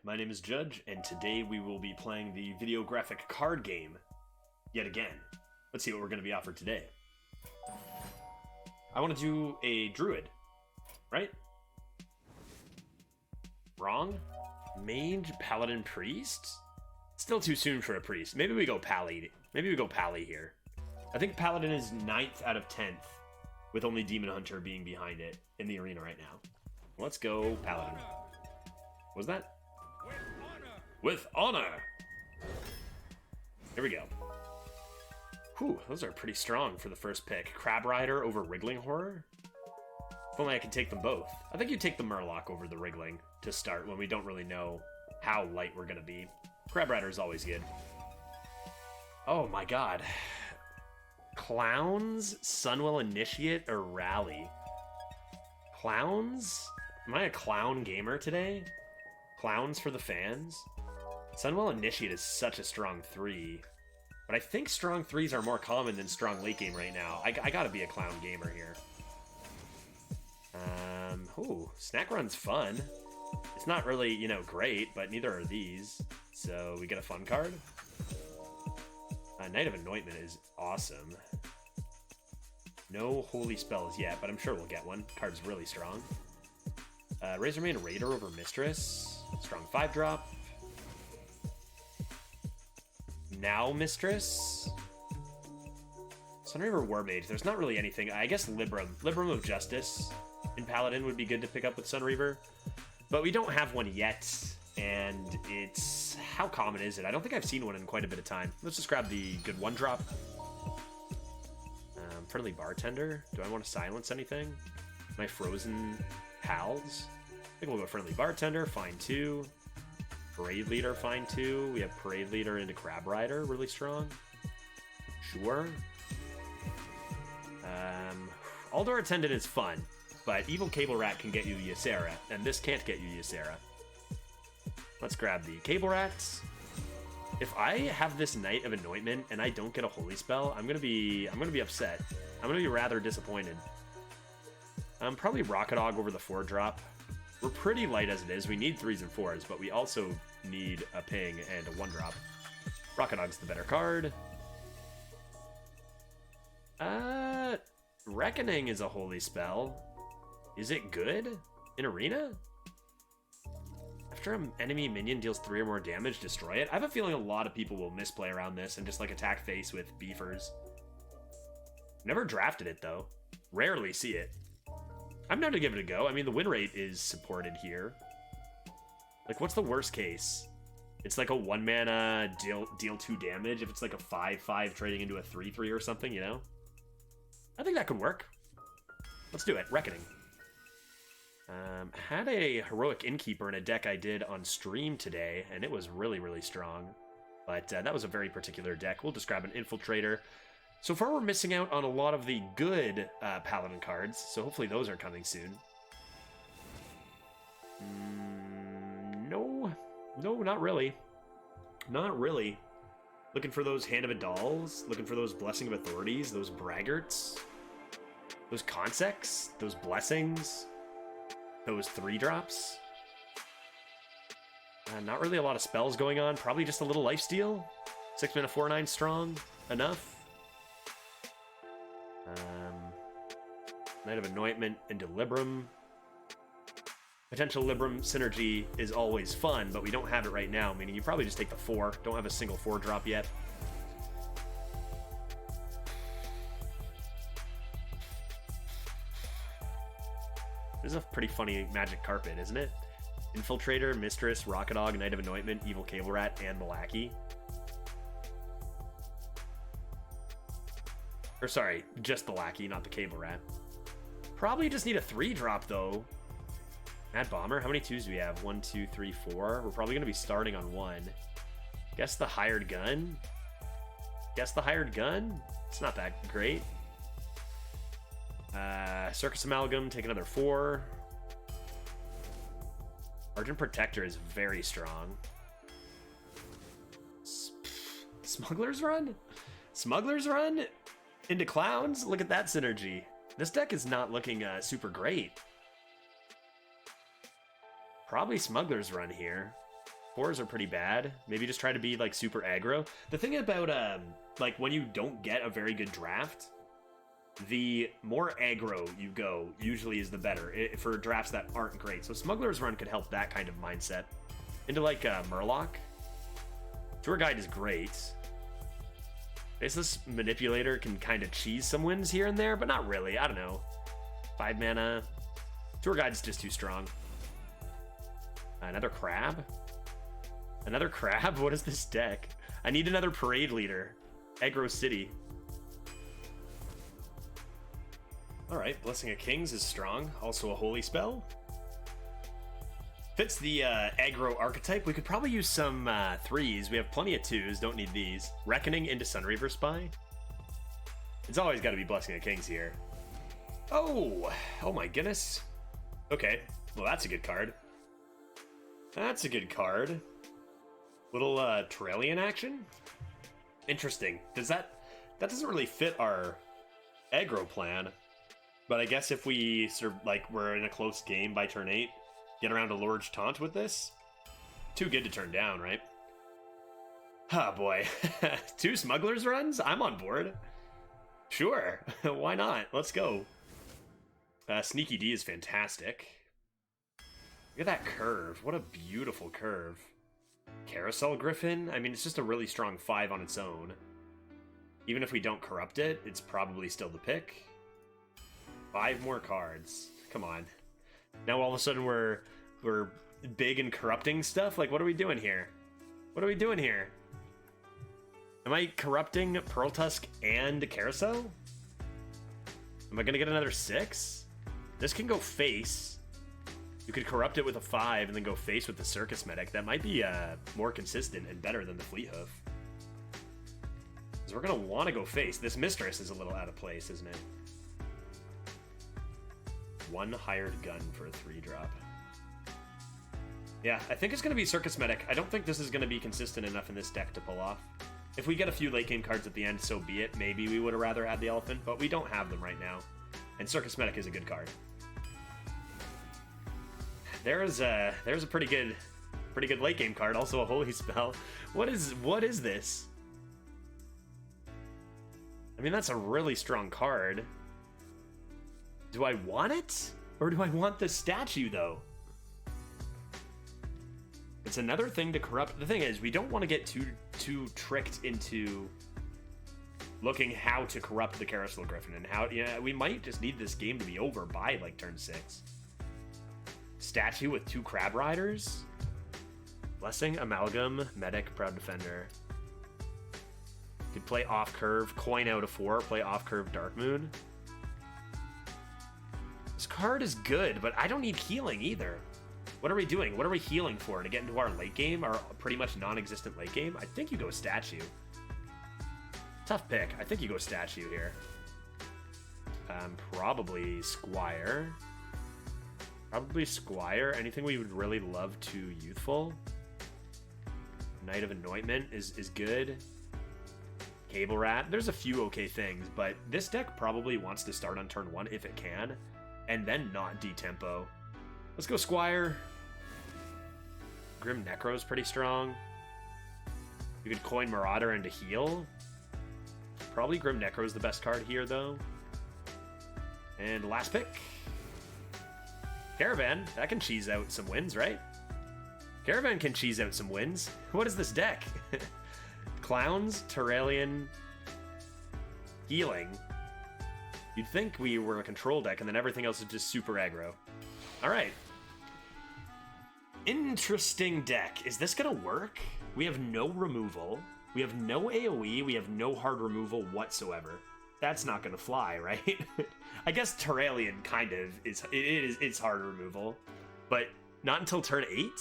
my name is Judge, and today we will be playing the video graphic card game yet again. Let's see what we're going to be offered today. I want to do a druid, right? Wrong? Mage, paladin, priest? Still too soon for a priest. Maybe we go pally. Maybe we go pally here. I think paladin is 9th out of 10th, with only demon hunter being behind it in the arena right now. Let's go paladin. What was that? With honor! Here we go. Whew, those are pretty strong for the first pick. Crab Rider over Wriggling Horror? If only I could take them both. I think you take the Murloc over the Wriggling to start when we don't really know how light we're going to be. Crab Rider is always good. Oh my god. Clowns, Sunwell Initiate, or Rally? Clowns? Am I a clown gamer today? Clowns for the fans? Sunwell Initiate is such a strong 3. But I think strong 3s are more common than strong late game right now. I gotta be a clown gamer here. Ooh, Snack Run's fun. It's not really, you know, great, but neither are these. So we get a fun card. Knight of Anointment is awesome. No holy spells yet, but I'm sure we'll get one. Card's really strong. Razormane Raider over Mistress. Strong 5-drop. Now Mistress. Sunriver Warmage. There's not really anything. I guess Libram. Libram of Justice in Paladin would be good to pick up with Sunreaver. But we don't have one yet. And it's... How common is it? I don't think I've seen one in quite a bit of time. Let's just grab the good 1-drop. Friendly Bartender. Do I want to silence anything? My Frozen Pals? I think we'll go Friendly Bartender. Fine 2. Parade Leader, fine 2. We have Parade Leader into Crab Rider. Really strong. Sure. Aldor Attendant is fun. But Evil Cable Rat can get you Ysera. And this can't get you Ysera. Let's grab the Cable Rats. If I have this Knight of Anointment and I don't get a Holy Spell, I'm gonna be upset. I'm gonna be rather disappointed. Probably Rocket Dog over the 4-drop. We're pretty light as it is. We need 3s and 4s, but we also need a ping and a 1-drop. Rocket Dog's the better card. Reckoning is a Holy Spell. Is it good in Arena? After an enemy minion deals 3 or more damage, destroy it. I have a feeling a lot of people will misplay around this and just like attack face with beefers. Never drafted it though. Rarely see it. I'm down to give it a go. I mean, the win rate is supported here. Like, what's the worst case? It's like a 1-mana deal 2 damage if it's like a 5/5 trading into a 3/3 or something, you know? I think that could work. Let's do it. Reckoning. Had a Heroic Innkeeper in a deck I did on stream today, and it was really, really strong. But that was a very particular deck. We'll just grab an Infiltrator. So far, we're missing out on a lot of the good Paladin cards, so hopefully those are coming soon. No, not really. Not really. Looking for those Hand of Adals, looking for those Blessing of Authorities, those Braggarts, those Consects, those Blessings, those 3-drops. Not really a lot of spells going on, probably just a little lifesteal. 6-mana 4/9 strong, enough. Knight of Anointment into Libram. Potential Libram synergy is always fun, but we don't have it right now, meaning you probably just take the 4. Don't have a single 4-drop yet. This is a pretty funny Magic Carpet, isn't it? Infiltrator, Mistress, Rocket Dog, Knight of Anointment, Evil Cable Rat, and Malaki. Or sorry, just the Lackey, not the Cable Rat. Probably just need a 3-drop, though. Mad Bomber, how many 2s do we have? 1, 2, 3, 4. We're probably going to be starting on 1. Guess the Hired Gun? Guess the Hired Gun? It's not that great. Circus Amalgam, take another 4. Argent Protector is very strong. Smuggler's Run? Smuggler's Run? Into Clowns? Look at that synergy. This deck is not looking super great. Probably Smuggler's Run here. cores are pretty bad. Maybe just try to be like super aggro. The thing about like when you don't get a very good draft, the more aggro you go usually is the better for drafts that aren't great. So Smuggler's Run could help that kind of mindset. Into like Murloc. Tour Guide is great. Faceless Manipulator can kind of cheese some wins here and there, but not really. I don't know. 5 mana. Tour Guide's just too strong. Another Crab? Another Crab? What is this deck? I need another Parade Leader. Aggro City. Alright, Blessing of Kings is strong. Also a Holy Spell. Fits the aggro archetype. We could probably use some 3s. We have plenty of 2s. Don't need these. Reckoning into Sunreaver Spy. It's always got to be Blessing of Kings here. Oh my goodness. Okay, well that's a good card. That's a good card. Little Trillion action. Interesting. That doesn't really fit our aggro plan. But I guess if we sort of like we're in a close game by turn 8. Get around a Lord's Taunt with this? Too good to turn down, right? Oh boy. 2 Smuggler's Runs? I'm on board. Sure. Why not? Let's go. Sneaky D is fantastic. Look at that curve. What a beautiful curve. Carousel Griffin? I mean, it's just a really strong 5 on its own. Even if we don't corrupt it, it's probably still the pick. 5 more cards. Come on. Now all of a sudden we're big and corrupting stuff? Like, what are we doing here? What are we doing here? Am I corrupting Pearl Tusk and Carousel? Am I gonna get another 6? This can go face. You could corrupt it with a 5 and then go face with the Circus Medic. That might be more consistent and better than the Fleet Hoof. Because we're gonna want to go face. This Mistress is a little out of place, isn't it? 1 hired gun for a 3-drop. Yeah, I think it's going to be Circus Medic. I don't think this is going to be consistent enough in this deck to pull off. If we get a few late game cards at the end, so be it. Maybe we would have rather had the Elephant, but we don't have them right now. And Circus Medic is a good card. There's a pretty good late game card. Also a Holy Spell. What is this? I mean, that's a really strong card. Do I want it? Or do I want the statue, though? It's another thing to corrupt. The thing is, we don't want to get too tricked into looking how to corrupt the Carousel Griffin and how. Yeah, we might just need this game to be over by, like, turn 6. Statue with 2 Crab Riders? Blessing, Amalgam, Medic, Proud Defender. Could play off-curve, coin out a 4, play off-curve Dark Moon. This card is good, but I don't need healing either. What are we doing? What are we healing for? To get into our late game? Our pretty much non-existent late game? I think you go Statue. Tough pick. I think you go Statue here. Probably Squire. Probably Squire. Anything we would really love to Youthful. Knight of Anointment is good. Cable Rat. There's a few okay things, but this deck probably wants to start on turn 1 if it can. And then not detempo. Let's go Squire. Grim Necro's pretty strong. You could coin Marauder into heal. Probably Grim Necro's the best card here, though. And last pick. Caravan. That can cheese out some wins, right? Caravan can cheese out some wins. What is this deck? Clowns, Terralion, Healing. You'd think we were a control deck, and then everything else is just super aggro. Alright. Interesting deck. Is this gonna work? We have no removal. We have no AoE. We have no hard removal whatsoever. That's not gonna fly, right? I guess Terralion kind of is. It's hard removal, but not until turn 8?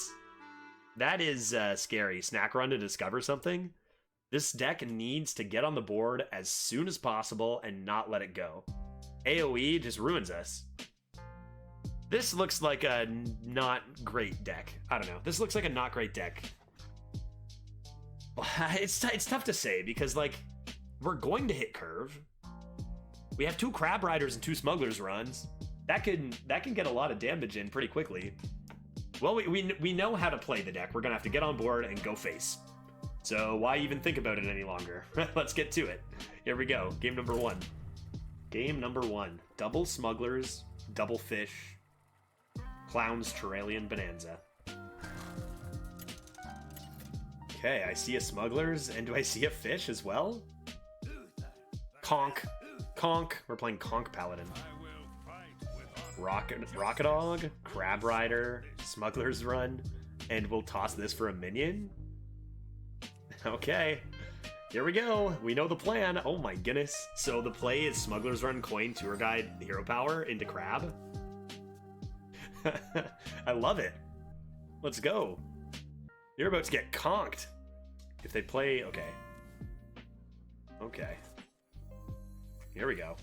That is scary. Snack run to discover something. This deck needs to get on the board as soon as possible and not let it go. AoE just ruins us. This looks like a not great deck. I don't know. This looks like a not great deck. It's tough to say because, like, we're going to hit curve. We have 2 Crab Riders and 2 Smugglers runs. That can get a lot of damage in pretty quickly. Well, we know how to play the deck. We're going to have to get on board and go face. So why even think about it any longer? Let's get to it. Here we go. Game number 1. Game number 1. Double Smugglers, Double Fish, Clown's Terralian Bonanza. Okay, I see a Smugglers, and do I see a Fish as well? Conk. Conk. We're playing Conk Paladin. Rocket Dog, Crab Rider, Smuggler's Run, and we'll toss this for a minion? Okay, here we go. We know the plan. Oh my goodness. So the play is Smuggler's Run, Coin, Tour Guide, Hero Power into Crab. I love it. Let's go. You're about to get conked. If they play... Okay. Okay. Here we go.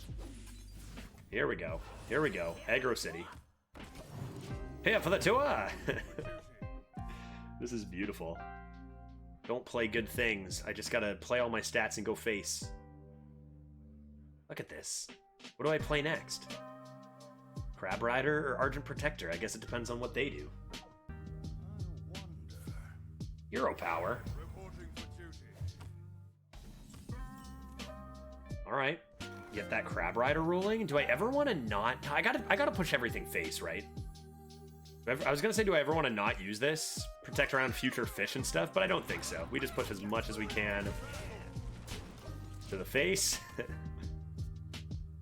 Here we go. Here we go. Aggro City. Hey up for the tour! This is beautiful. Don't play good things. I just gotta play all my stats and go face. Look at this. What do I play next? Crab Rider or Argent Protector? I guess it depends on what they do. Hero Power. Alright. Get that Crab Rider ruling. Do I ever want to not... I gotta push everything face, right? I was gonna say, do I ever want to not use this? Protect around future fish and stuff, but I don't think so. We just push as much as we can to the face.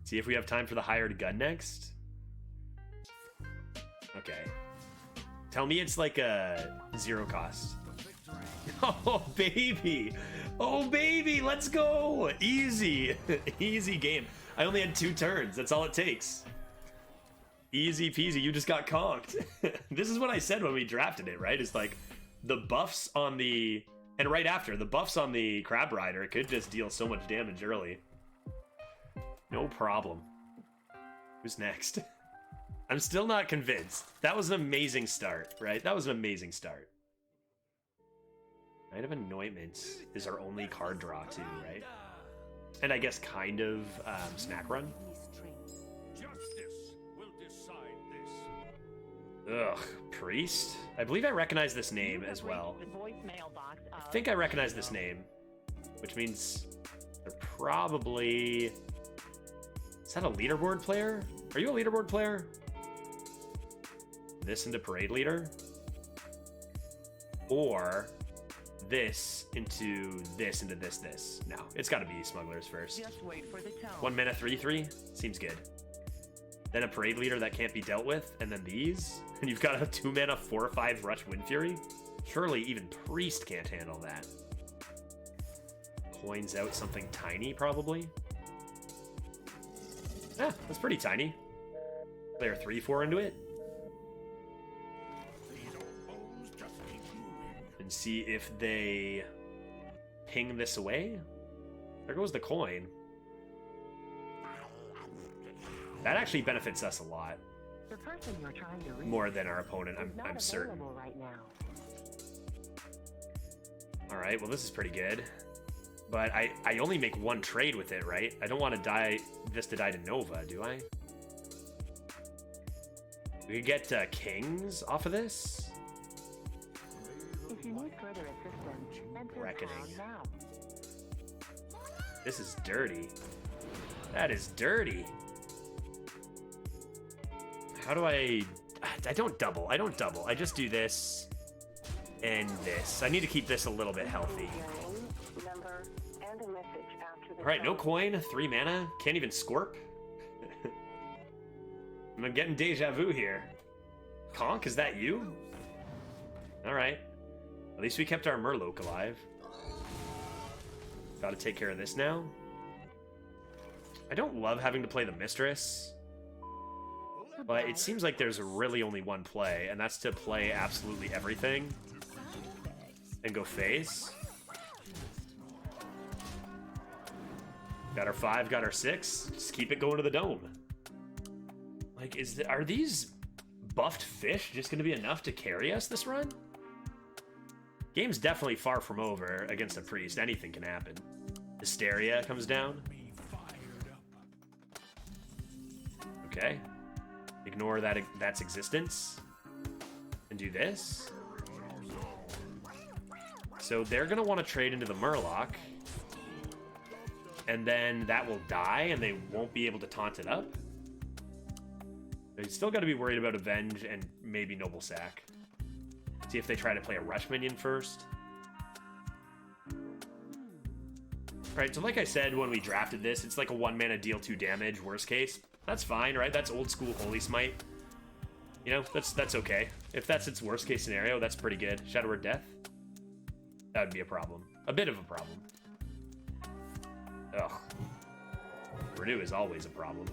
See if we have time for the hired gun next. Okay. Tell me it's like a 0 cost. Oh, baby. Oh, baby. Let's go. Easy. Easy game. I only had 2 turns. That's all it takes. Easy peasy. You just got conked. This is what I said when we drafted it, right? It's like the buffs on the... And right after, the buffs on the Crab Rider could just deal so much damage early. No problem. Who's next? I'm still not convinced. That was an amazing start, right? That was an amazing start. Night of Anointment is our only card draw too, right? And I guess kind of Snack Run. Ugh, Priest? I believe I recognize this name as well. I think I recognize this name, which means they're probably... Is that a leaderboard player? Are you a leaderboard player? This into Parade Leader? Or this into this into this. No, it's gotta be Smugglers first. Just wait for the tone. 1 mana 3/3? Seems good. Then a Parade Leader that can't be dealt with, and then these? And you've got a 2 mana 4/5 Rush Wind Fury? Surely even Priest can't handle that. Coins out something tiny, probably? Ah, that's pretty tiny. Player 3/4 into it. And see if they ping this away. There goes the coin. That actually benefits us a lot. The person you're trying to reach more than our opponent, I'm certain. Right now. Alright, well this is pretty good. But I only make 1 trade with it, right? I don't want to die this to die to Nova, do I? We could get Kings off of this. If you need further assistance, Reckoning. Now. This is dirty. That is dirty. How do I don't double. I don't double. I just do this and this. I need to keep this a little bit healthy. Alright, no coin, 3 mana. Can't even Scorp. I'm getting deja vu here. Conk, is that you? Alright. At least we kept our Murloc alive. Gotta take care of this now. I don't love having to play the Mistress. But it seems like there's really only one play, and that's to play absolutely everything. And go face. Got our 5, got our 6. Just keep it going to the dome. Like, are these buffed fish just going to be enough to carry us this run? Game's definitely far from over against a priest. Anything can happen. Hysteria comes down. Okay. Ignore that's existence. and do this. So they're going to want to trade into the Murloc. And then that will die, and they won't be able to taunt it up. They still got to be worried about Avenge and maybe Noble Sack. See if they try to play a Rush minion first. Alright, so like I said when we drafted this, it's like a 1-mana deal 2 damage, worst case. That's fine, right? That's old school Holy Smite. You know, that's okay. If that's its worst case scenario, that's pretty good. Shadow Word Death? That would be a problem. A bit of a problem. Ugh. Renew is always a problem.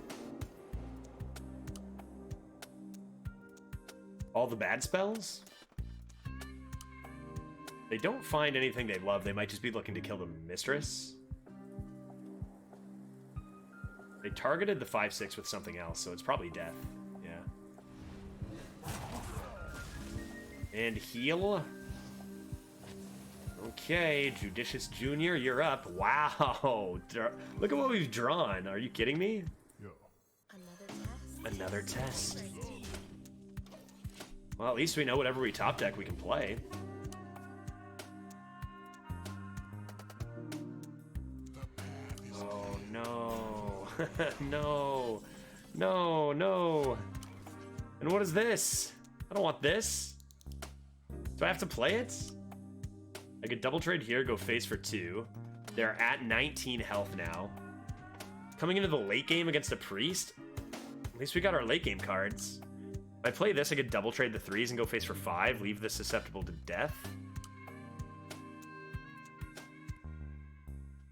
All the bad spells? They don't find anything they love. They might just be looking to kill the Mistress. They targeted the 5/6 with something else, so it's probably death. Yeah. And heal. Okay, Judicious Junior, you're up. Wow. Look at what we've drawn. Are you kidding me? Another test. Well, at least we know whatever we top deck we can play. Oh, no. No. No, no. And what is this? I don't want this. Do I have to play it? I could double trade here, go face for 2. They're at 19 health now. Coming into the late game against a priest? At least we got our late game cards. If I play this, I could double trade the 3s and go face for 5, leave this susceptible to death.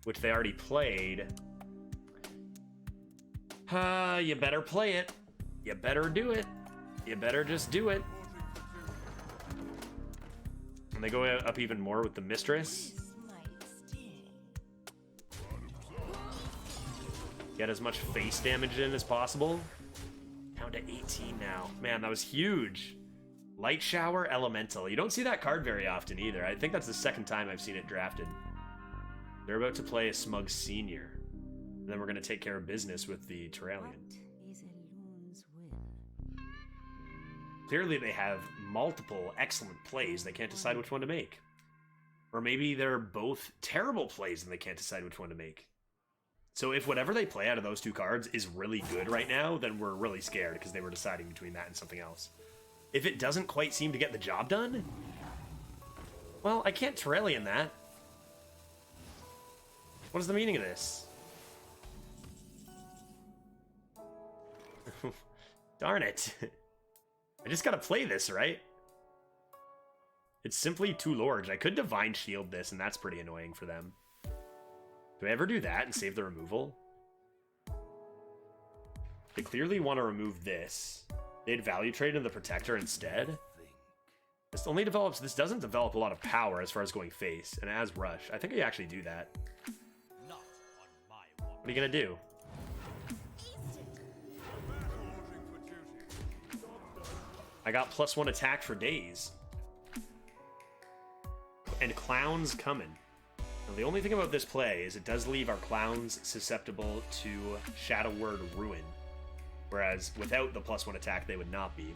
Which they already played. You better play it. You better do it. You better just do it. And they go up even more with the Mistress. Get as much face damage in as possible. Down to 18 now. Man, that was huge. Light Shower Elemental. You don't see that card very often either. I think that's the second time I've seen it drafted. They're about to play a Smug Senior. And then we're going to take care of business with the Terralion. Clearly they have multiple excellent plays. They can't decide which one to make. Or maybe they're both terrible plays and they can't decide which one to make. So if whatever they play out of those 2 cards is really good right now, then we're really scared because they were deciding between that and something else. If it doesn't quite seem to get the job done, well, I can't Terralion that. What is the meaning of this? Darn it. I just gotta play this, right? It's simply too large. I could Divine Shield this, and that's pretty annoying for them. Do I ever do that and save the removal? They clearly want to remove this. They'd value trade in the Protector instead. This only develops... This doesn't develop a lot of power as far as going face, and as Rush. I think I actually do that. What are you gonna do? I got +1 attack for days. And Clown's coming. Now, the only thing about this play is it does leave our Clowns susceptible to Shadow Word Ruin. Whereas without the +1 attack, they would not be.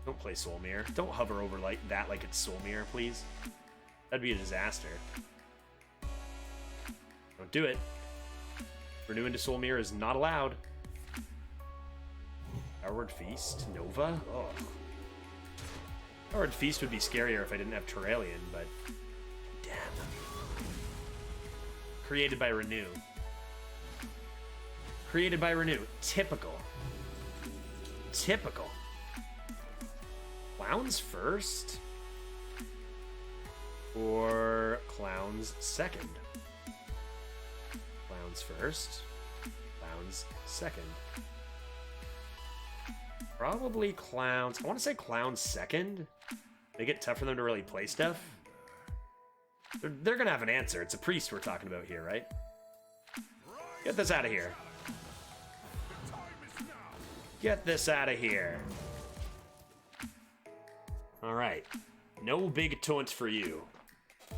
Don't play Soulmere. Don't hover over like that like it's Soulmere, please. That'd be a disaster. Don't do it. Renew into Soulmere is not allowed. Powered Feast? Nova? Oh. Powered Feast would be scarier if I didn't have Terralion, but... Damn. Created by Renew. Created by Renew. Typical. Typical. Clowns first? Or Clowns second? Clowns first. Clowns second. Probably Clowns. I want to say Clowns second. Make it tough for them to really play stuff. They're going to have an answer. It's a priest we're talking about here, right? Get this out of here. Get this out of here. Alright. No big taunts for you.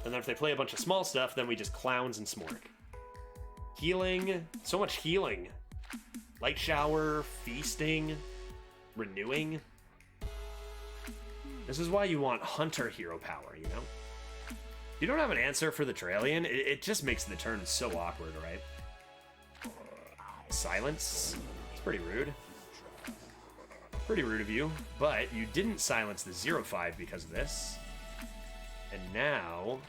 And then if they play a bunch of small stuff, then we just Clowns and Smork. Healing. So much healing. Light Shower. Feasting. Renewing. This is why you want hunter hero power, you know? If you don't have an answer for the Trailian, it just makes the turn so awkward, right? Silence. It's pretty rude. Pretty rude of you, but you didn't silence the 0-5 because of this. And now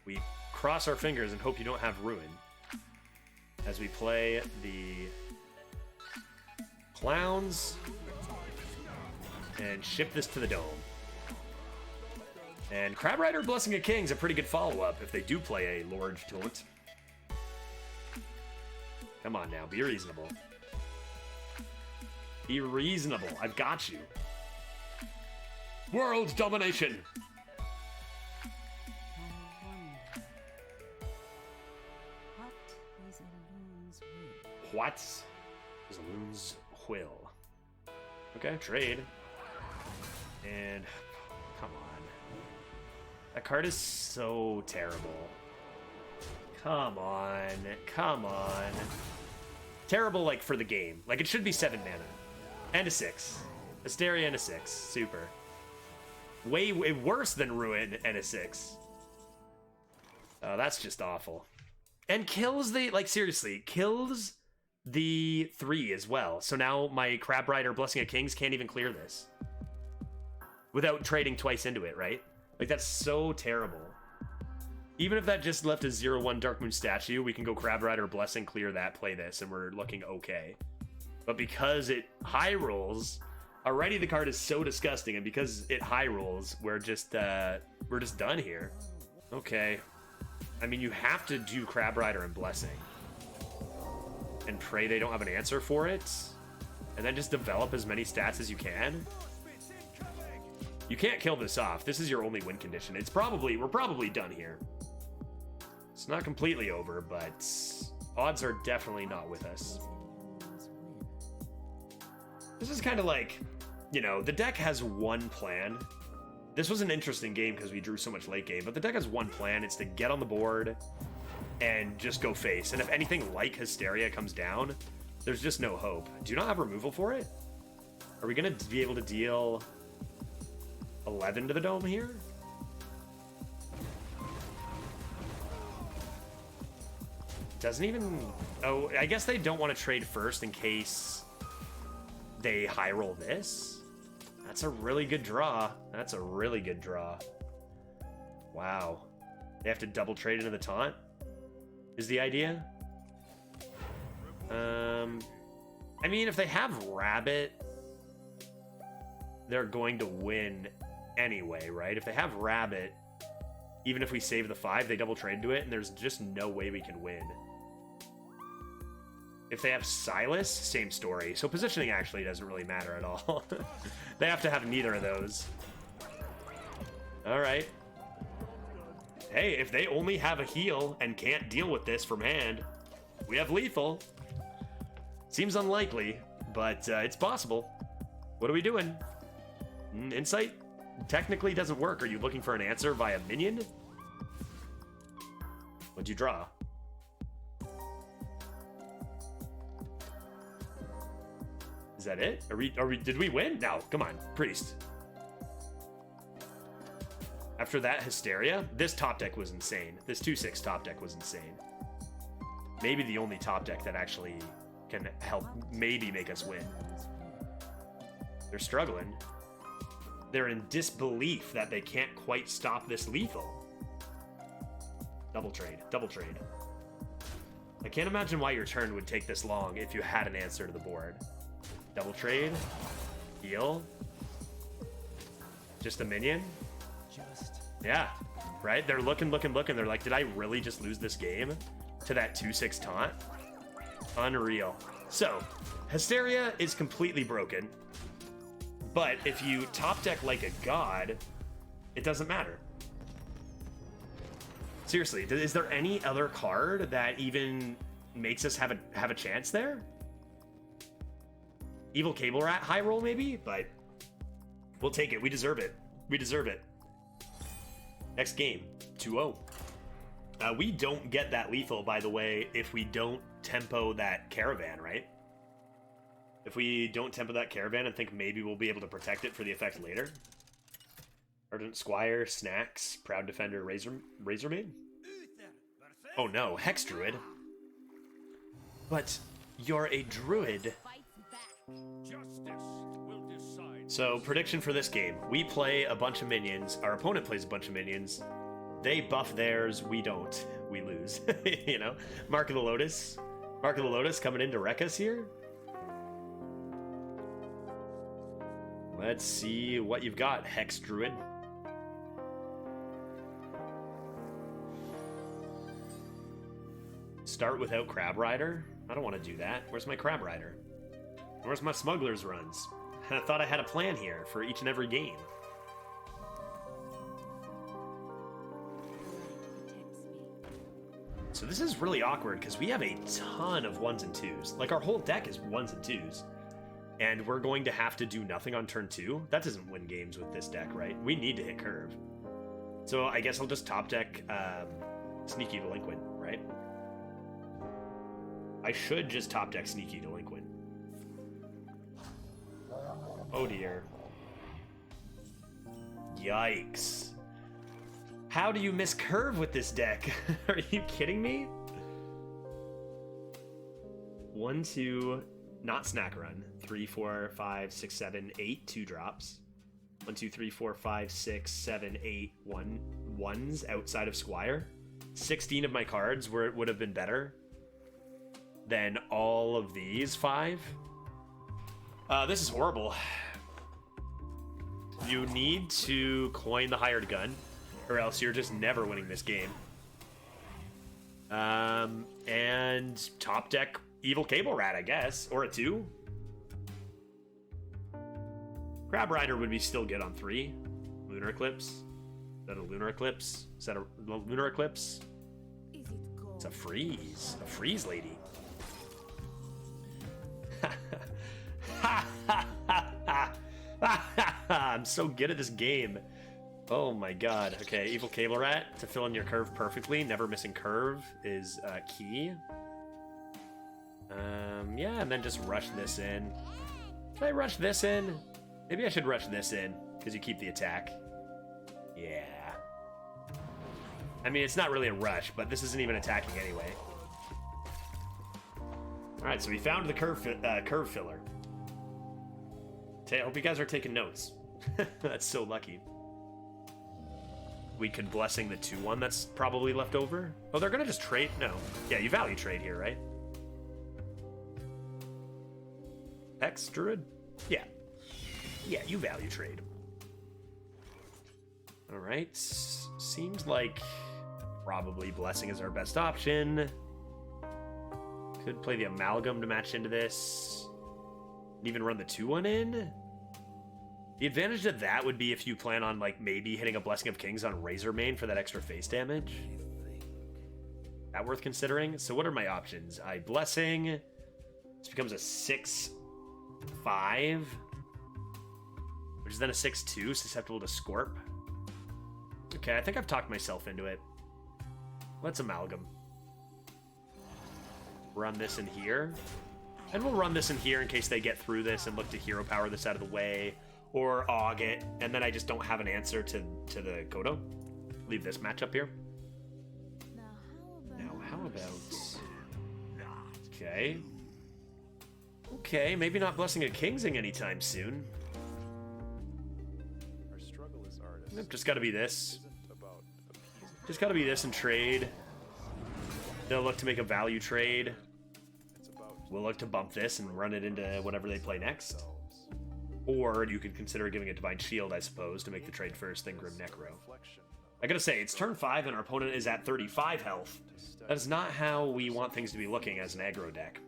we cross our fingers and hope you don't have Ruin as we play the Clowns and ship this to the Dome. And Crab Rider Blessing of Kings a pretty good follow-up if they do play a Lord Taunt. Come on now, be reasonable. Be reasonable. I've got you. World domination. What is a loon's quill? Okay, trade. And come on. That card is so terrible. Come on. Come on. Terrible, like, for the game. Like, it should be 7 mana. And a 6. Hysteria and a 6. Super. Way worse than Ruin and a 6. Oh, that's just awful. And kills the, like, seriously, kills the 3 as well. So now my Crab Rider Blessing of Kings can't even clear this. Without trading twice into it, right? Like, that's so terrible. Even if that just left a 0-1 Dark Moon statue, we can go Crab Rider Blessing, clear that, play this, and we're looking okay. But because it high rolls, already the card is so disgusting, and because it high rolls, we're just done here. Okay. I mean, you have to do Crab Rider and Blessing. And pray they don't have an answer for it. And then just develop as many stats as you can. You can't kill this off. This is your only win condition. We're probably done here. It's not completely over, but odds are definitely not with us. This is kind of like, you know, the deck has one plan. This was an interesting game because we drew so much late game, but the deck has one plan. It's to get on the board and just go face. And if anything like Hysteria comes down, there's just no hope. Do you not have removal for it? Are we going to be able to deal 11 to the Dome here? Doesn't even... Oh, I guess they don't want to trade first in case they high roll this. That's a really good draw. That's a really good draw. Wow. They have to double trade into the taunt? Is the idea? I mean, if they have Rabbit, they're going to win anyway, right? If they have Rabbit, even if we save the 5, they double trade to it, and there's just no way we can win. If they have Silas, same story. So positioning actually doesn't really matter at all. They have to have neither of those. All right. Hey, if they only have a heal and can't deal with this from hand, we have lethal. Seems unlikely, but it's possible. What are we doing? Insight technically doesn't work. Are you looking for an answer via minion? What'd you draw? Is that it? Did we win? No, come on, Priest. After that Hysteria, this top deck was insane. This 2/6 top deck was insane. Maybe the only top deck that actually can help maybe make us win. They're struggling. They're in disbelief that they can't quite stop this lethal. Double trade, double trade. I can't imagine why your turn would take this long if you had an answer to the board. Double trade, heal, just a minion. Yeah, right? They're looking. They're like, did I really just lose this game to that 2/6 taunt? Unreal. So, Hysteria is completely broken. But if you top deck like a god, it doesn't matter. Seriously, is there any other card that even makes us have a chance there? Evil Cable Rat high roll maybe, but we'll take it. We deserve it. We deserve it. Next game, 2-0. We don't get that lethal, by the way, if we don't tempo that Caravan, right? If we don't tempo that Caravan and think maybe we'll be able to protect it for the effect later. Ardent Squire, Snacks, Proud Defender, Razormaid? Oh no, Hex Druid. But you're a druid. So, prediction for this game. We play a bunch of minions. Our opponent plays a bunch of minions. They buff theirs, we don't. We lose. You know? Mark of the Lotus. Mark of the Lotus coming in to wreck us here. Let's see what you've got, Hex Druid. Start without Crab Rider? I don't want to do that. Where's my Crab Rider? Where's my Smuggler's Runs? I thought I had a plan here for each and every game. So this is really awkward because we have a ton of 1s and 2s. Like, our whole deck is 1s and 2s. And we're going to have to do nothing on turn 2? That doesn't win games with this deck, right? We need to hit curve. So I guess I'll just top deck Sneaky Delinquent, right? I should just top deck Sneaky Delinquent. Oh dear. Yikes. How do you miss curve with this deck? Are you kidding me? 1, 2, not snack run. 3, 4, 5, 6, 7, 8, 2 drops. 1, 2, 3, 4, 5, 6, 7, 8, 1 ones outside of Squire. 16 of my cards would have been better than all of these 5. This is horrible. You need to coin the hired gun, or else you're just never winning this game. And top deck Evil Cable Rat, I guess, or a 2. Crab Rider would be still good on 3. Lunar Eclipse. Is that a Lunar Eclipse? Is that a Lunar Eclipse? It's a freeze. A freeze lady. I'm so good at this game. Oh my god. Okay, Evil Cable Rat to fill in your curve perfectly. Never missing curve is key. Yeah, and then just rush this in. Should I rush this in? Maybe I should rush this in, because you keep the attack. Yeah. I mean, it's not really a rush, but this isn't even attacking anyway. Alright, so we found the curve filler. I hope you guys are taking notes. That's so lucky. We could Blessing the 2-1 that's probably left over. Oh, they're gonna just trade? No. Yeah, you value trade here, right? X Druid? Yeah. Yeah, you value trade. Alright. Seems like probably Blessing is our best option. Could play the Amalgam to match into this. Even run the 2-1 in. The advantage of that would be if you plan on, like, maybe hitting a Blessing of Kings on Razormaid for that extra face damage. That worth considering? So what are my options? I Blessing. This becomes a 6-5. Which is then a 6-2, susceptible to Scorp. Okay, I think I've talked myself into it. Let's Amalgam. Run this in here. And we'll run this in here in case they get through this and look to hero power this out of the way. Or Aug it, and then I just don't have an answer to the Kodo. Leave this matchup here. Now, how about... Okay. Okay, maybe not Blessing a Kingsing anytime soon. Our struggle as artists. Nope, just gotta be this. Just gotta be this and trade. They'll look to make a value trade. We'll look to bump this and run it into whatever they play next. Or you could consider giving a Divine Shield, I suppose, to make the trade first, then Grim Necro. I gotta say, it's turn 5 and our opponent is at 35 health. That is not how we want things to be looking as an aggro deck.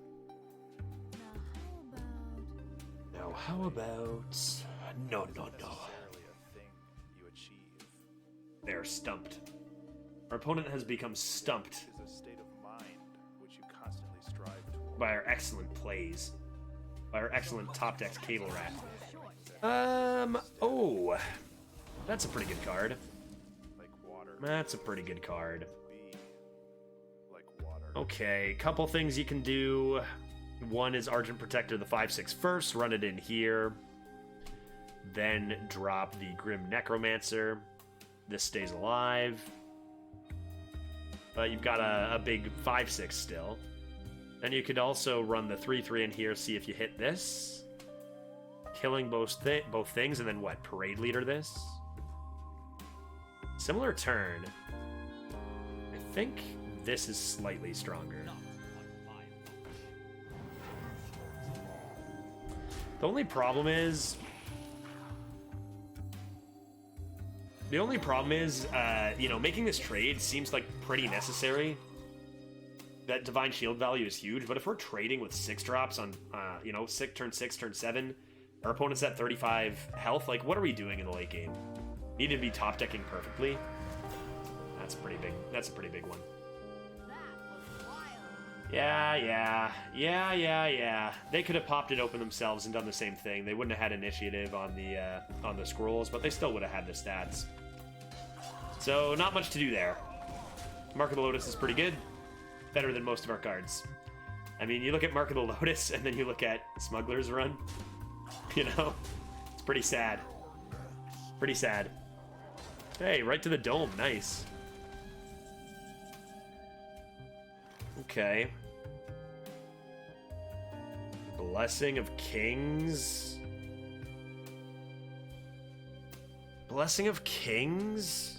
Now, how about... No. They're stumped. Our opponent has become stumped by our excellent plays. By our excellent top decks Cable Rat. Oh. That's a pretty good card. That's a pretty good card. Okay, couple things you can do. One is Argent Protector the 5/6 first, run it in here. then drop the Grim Necromancer. This stays alive. But you've got a big 5/6 still. And you could also run the 3/3 in here, see if you hit this. Killing both things, and then what? Parade Leader this? Similar turn. I think this is slightly stronger. The only problem is... you know, making this trade seems like pretty necessary. That Divine Shield value is huge, but if we're trading with 6 drops on, you know, turn 6, turn 7, our opponent's at 35 health, like, what are we doing in the late game? Need to be top decking perfectly. That's pretty big. That's a pretty big one. Yeah. They could have popped it open themselves and done the same thing. They wouldn't have had initiative on the scrolls, but they still would have had the stats. So not much to do there. Mark of the Lotus is pretty good. Better than most of our cards. I mean, you look at Mark of the Lotus and then you look at Smuggler's Run. You know, it's pretty sad. Pretty sad. Hey, right to the dome. Nice. Okay. Blessing of Kings. Blessing of Kings?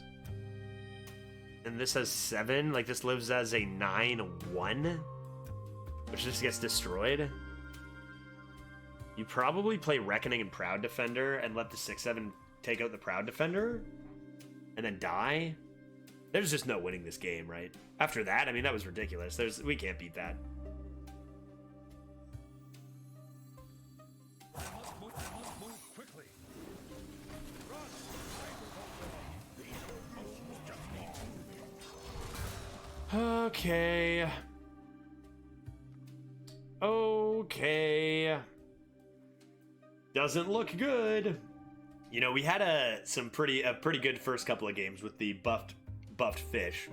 And this has 7? Like, this lives as a 9/1? Which just gets destroyed? You probably play Reckoning and Proud Defender and let the 6/7 take out the Proud Defender? And then die? There's just no winning this game, right? After that, I mean, that was ridiculous. We can't beat that. Okay. Doesn't look good. You know, we had a pretty good first couple of games with the buffed fish.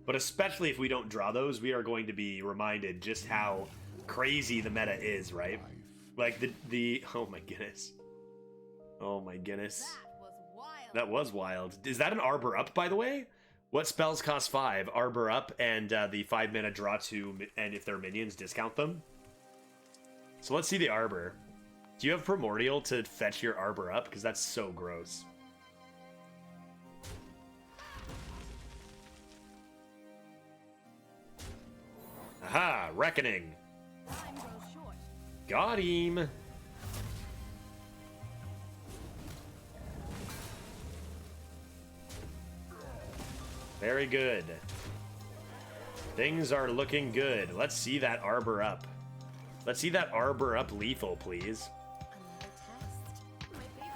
But especially if we don't draw those, we are going to be reminded just how crazy the meta is, right? Like the oh my goodness. Oh my goodness. That was wild. Is that an Arbor Up, by the way? What spells cost 5? Arbor Up and the 5-mana draw 2, and if they're minions, discount them. So let's see the Arbor. Do you have Primordial to fetch your Arbor Up? Because that's so gross. Aha! Reckoning! Got him! Very good. Things are looking good. Let's see that Arbor Up. Let's see that Arbor Up lethal, please.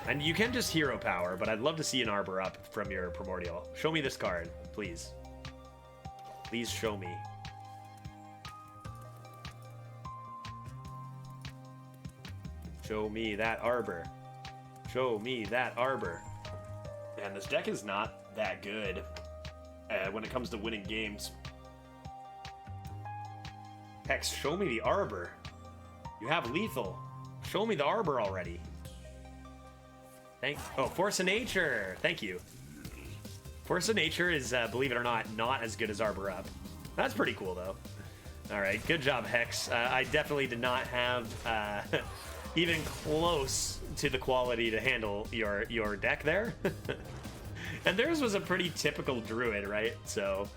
And you can just hero power, but I'd love to see an Arbor Up from your Primordial. Show me this card, please. Please show me. Show me that Arbor. Show me that Arbor. Man, this deck is not that good when it comes to winning games. Hex, show me the Arbor. You have lethal. Show me the Arbor already. Oh, Force of Nature. Thank you. Force of Nature is, believe it or not as good as Arbor Up. That's pretty cool, though. All right, good job, Hex. I definitely did not have even close to the quality to handle your deck there. And theirs was a pretty typical Druid, right? So,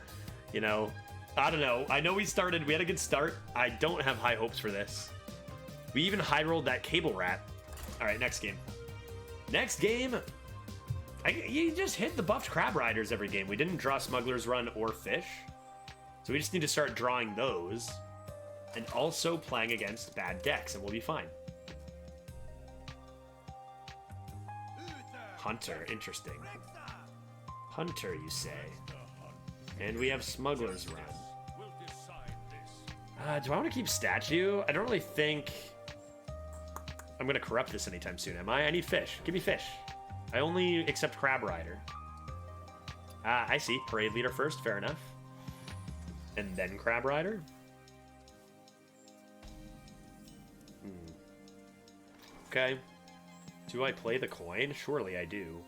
you know, I don't know. I know we had a good start. I don't have high hopes for this. We even high rolled that Cable Rat. All right, next game. Next game, you just hit the buffed Crab Riders every game. We didn't draw Smuggler's Run or Fish. So we just need to start drawing those and also playing against bad decks, and we'll be fine. Hunter, interesting. Hunter, you say. And we have Smuggler's Run. Do I want to keep Statue? I don't really think I'm going to corrupt this anytime soon, am I? I need Fish. Give me Fish. I only accept Crab Rider. I see. Parade Leader first. Fair enough. And then Crab Rider? Okay. Do I play the coin? Surely I do.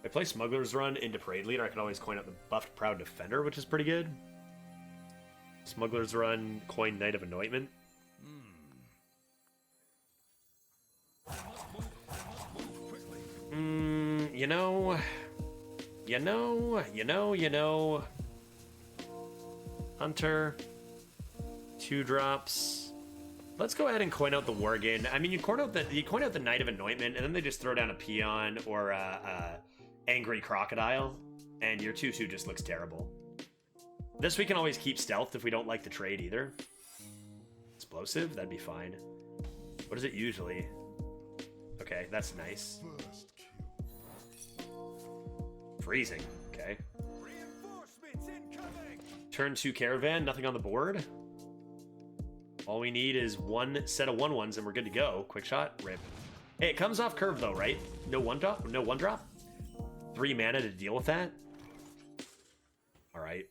I play Smuggler's Run into Parade Leader. I can always coin out the buffed Proud Defender, which is pretty good. Smuggler's Run, coin Knight of Anointment. You know. Hunter. 2 drops. Let's go ahead and coin out the Worgen. I mean, you coin out the Knight of Anointment, and then they just throw down a Peon or a Angry Crocodile, and your 2/2 just looks terrible. This we can always keep stealthed if we don't like the trade either. Explosive? That'd be fine. What is it usually? Okay, that's nice. Freezing. Okay. Turn 2 Caravan, nothing on the board. All we need is 1 set of 1/1s and we're good to go. Quick shot, rip. Hey, it comes off curve though, right? No 1 drop? No 1 drop? 3 mana to deal with that? Alright.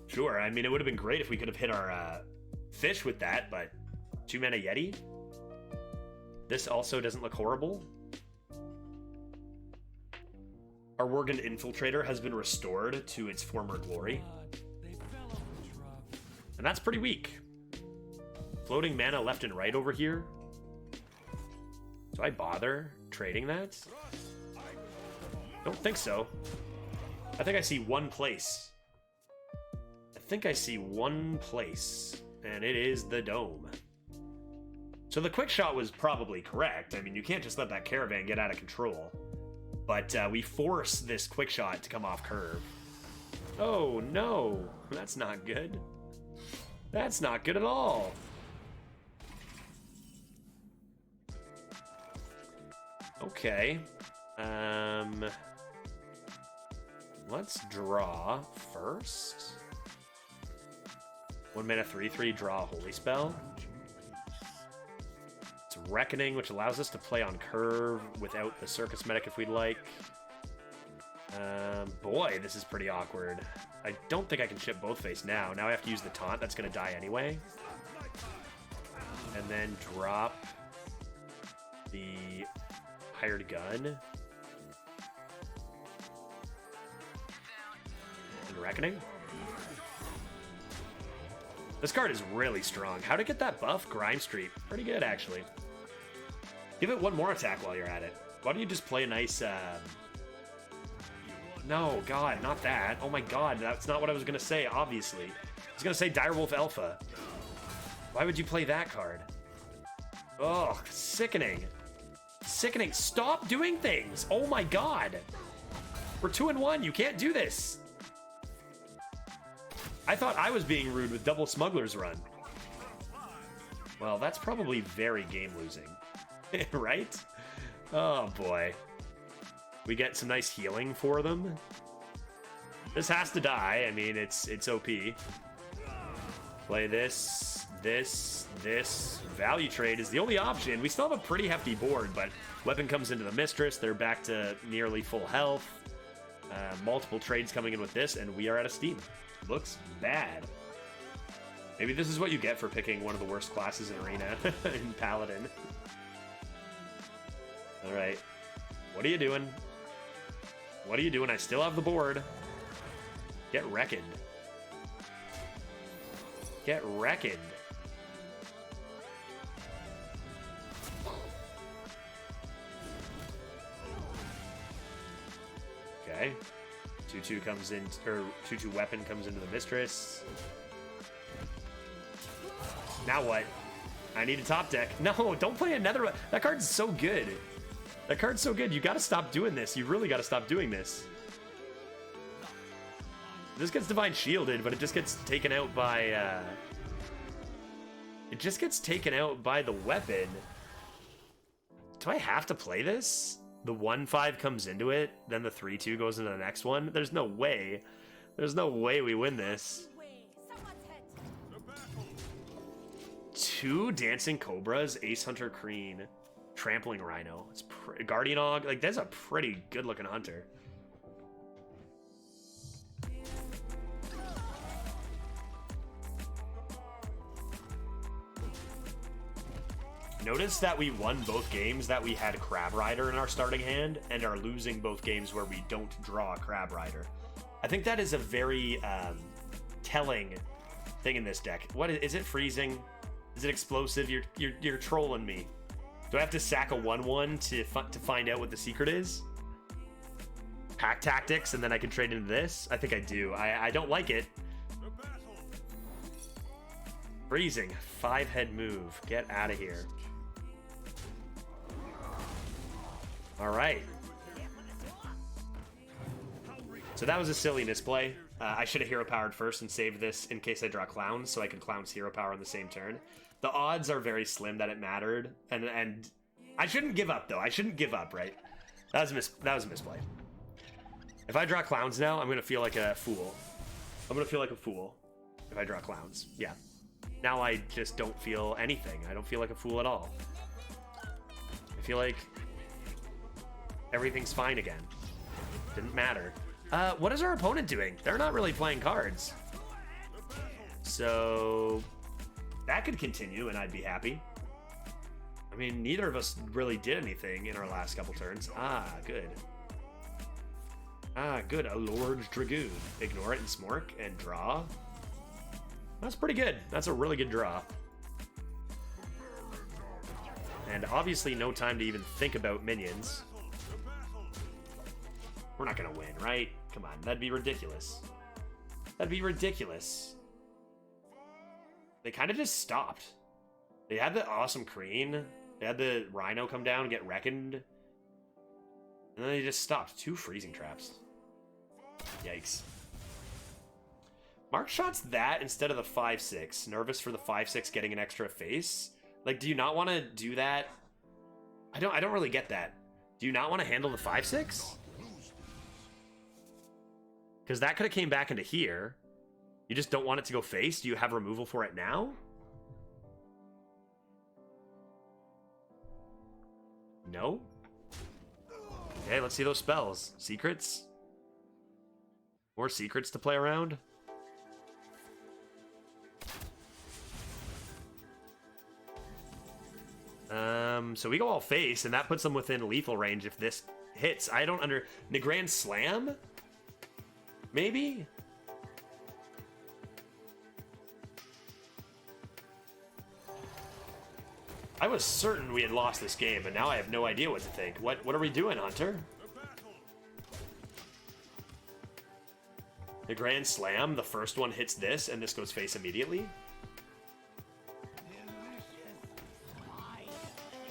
Sure, I mean, it would have been great if we could have hit our fish with that, but 2 mana Yeti? This also doesn't look horrible. Our Worgen Infiltrator has been restored to its former glory. And that's pretty weak. Floating mana left and right over here. Do I bother trading that? Don't think so. I think I see one place. And it is the dome. So the quick shot was probably correct. I mean, you can't just let that caravan get out of control. But we force this quick shot to come off curve. Oh no, that's not good. That's not good at all. Okay. Let's draw first. 1 mana 3/3, draw a Holy Spell. It's Reckoning, which allows us to play on curve without the Circus Medic if we'd like. Boy, this is pretty awkward. I don't think I can ship both face now. Now I have to use the taunt. That's going to die anyway. And then drop the Hired Gun. And Reckoning. This card is really strong. How to get that buff? Grime Street. Pretty good, actually. Give it 1 more attack while you're at it. Why don't you just play a nice... No, God, not that. Oh my God, that's not what I was going to say, obviously. I was going to say Direwolf Alpha. Why would you play that card? Oh, sickening. Sickening. Stop doing things. Oh my God. We're 2-1. You can't do this. I thought I was being rude with double Smuggler's Run. Well, that's probably very game-losing. Right? Oh, boy. We get some nice healing for them. This has to die. I mean, it's OP. Play this. Value trade is the only option. We still have a pretty hefty board, but weapon comes into the Mistress. They're back to nearly full health. Multiple trades coming in with this, and we are out of steam. Looks bad. Maybe this is what you get for picking one of the worst classes in Arena in Paladin. Alright. What are you doing? What are you doing? I still have the board. Get reckoned. Get reckoned. Okay. 2/2 comes in, or 2/2 weapon comes into the Mistress. Now what? I need a top deck. No, don't play another one. That card's so good. That card's so good. You gotta stop doing this. You really gotta stop doing this. This gets Divine Shielded, but it just gets taken out by, it just gets taken out by the weapon. Do I have to play this? The 1/5 comes into it, then the 3/2 goes into the next one? There's no way. There's no way we win this. 2 Dancing Cobras, Ace Hunter Kreen, Trampling Rhino. It's Guardian Og. Like, that's a pretty good looking hunter. Notice that we won both games that we had Crab Rider in our starting hand, and are losing both games where we don't draw a Crab Rider. I think that is a very telling thing in this deck. What is it? Freezing? Is it explosive? You're trolling me. Do I have to sack a 1/1 to find out what the secret is? Pack tactics, and then I can trade into this? I think I do. I don't like it. Freezing. 5-head move. Get out of here. All right. So that was a silly misplay. I should have hero powered first and saved this in case I draw clowns, so I could clowns hero power on the same turn. The odds are very slim that it mattered, and I shouldn't give up though. I shouldn't give up, right? That was a misplay. If I draw clowns now, I'm gonna feel like a fool. I'm gonna feel like a fool if I draw clowns. Yeah. Now I just don't feel anything. I don't feel like a fool at all. I feel like everything's fine again. Didn't matter. What is our opponent doing? They're not really playing cards. So that could continue and I'd be happy. I mean, neither of us really did anything in our last couple turns. Ah, good. Ah, good. A Lord's Dragoon. Ignore it and smork and draw. That's pretty good. That's a really good draw. And obviously no time to even think about minions. We're not gonna win, right? Come on, that'd be ridiculous. That'd be ridiculous. They kind of just stopped. They had the awesome Kreen. They had the Rhino come down and get reckoned. And then they just stopped. 2 freezing traps. Yikes. Mark shots that instead of the 5/6. Nervous for the 5/6 getting an extra face. Like, do you not want to do that? I don't really get that. Do you not want to handle the 5/6? Because that could have came back into here. You just don't want it to go face? Do you have removal for it now? No? Okay, let's see those spells. Secrets? More secrets to play around? So we go all face, and that puts them within lethal range if this hits. I don't Negrand Slam? Maybe? I was certain we had lost this game, but now I have no idea what to think. What are we doing, Hunter? The Grand Slam, the first one hits this, and this goes face immediately?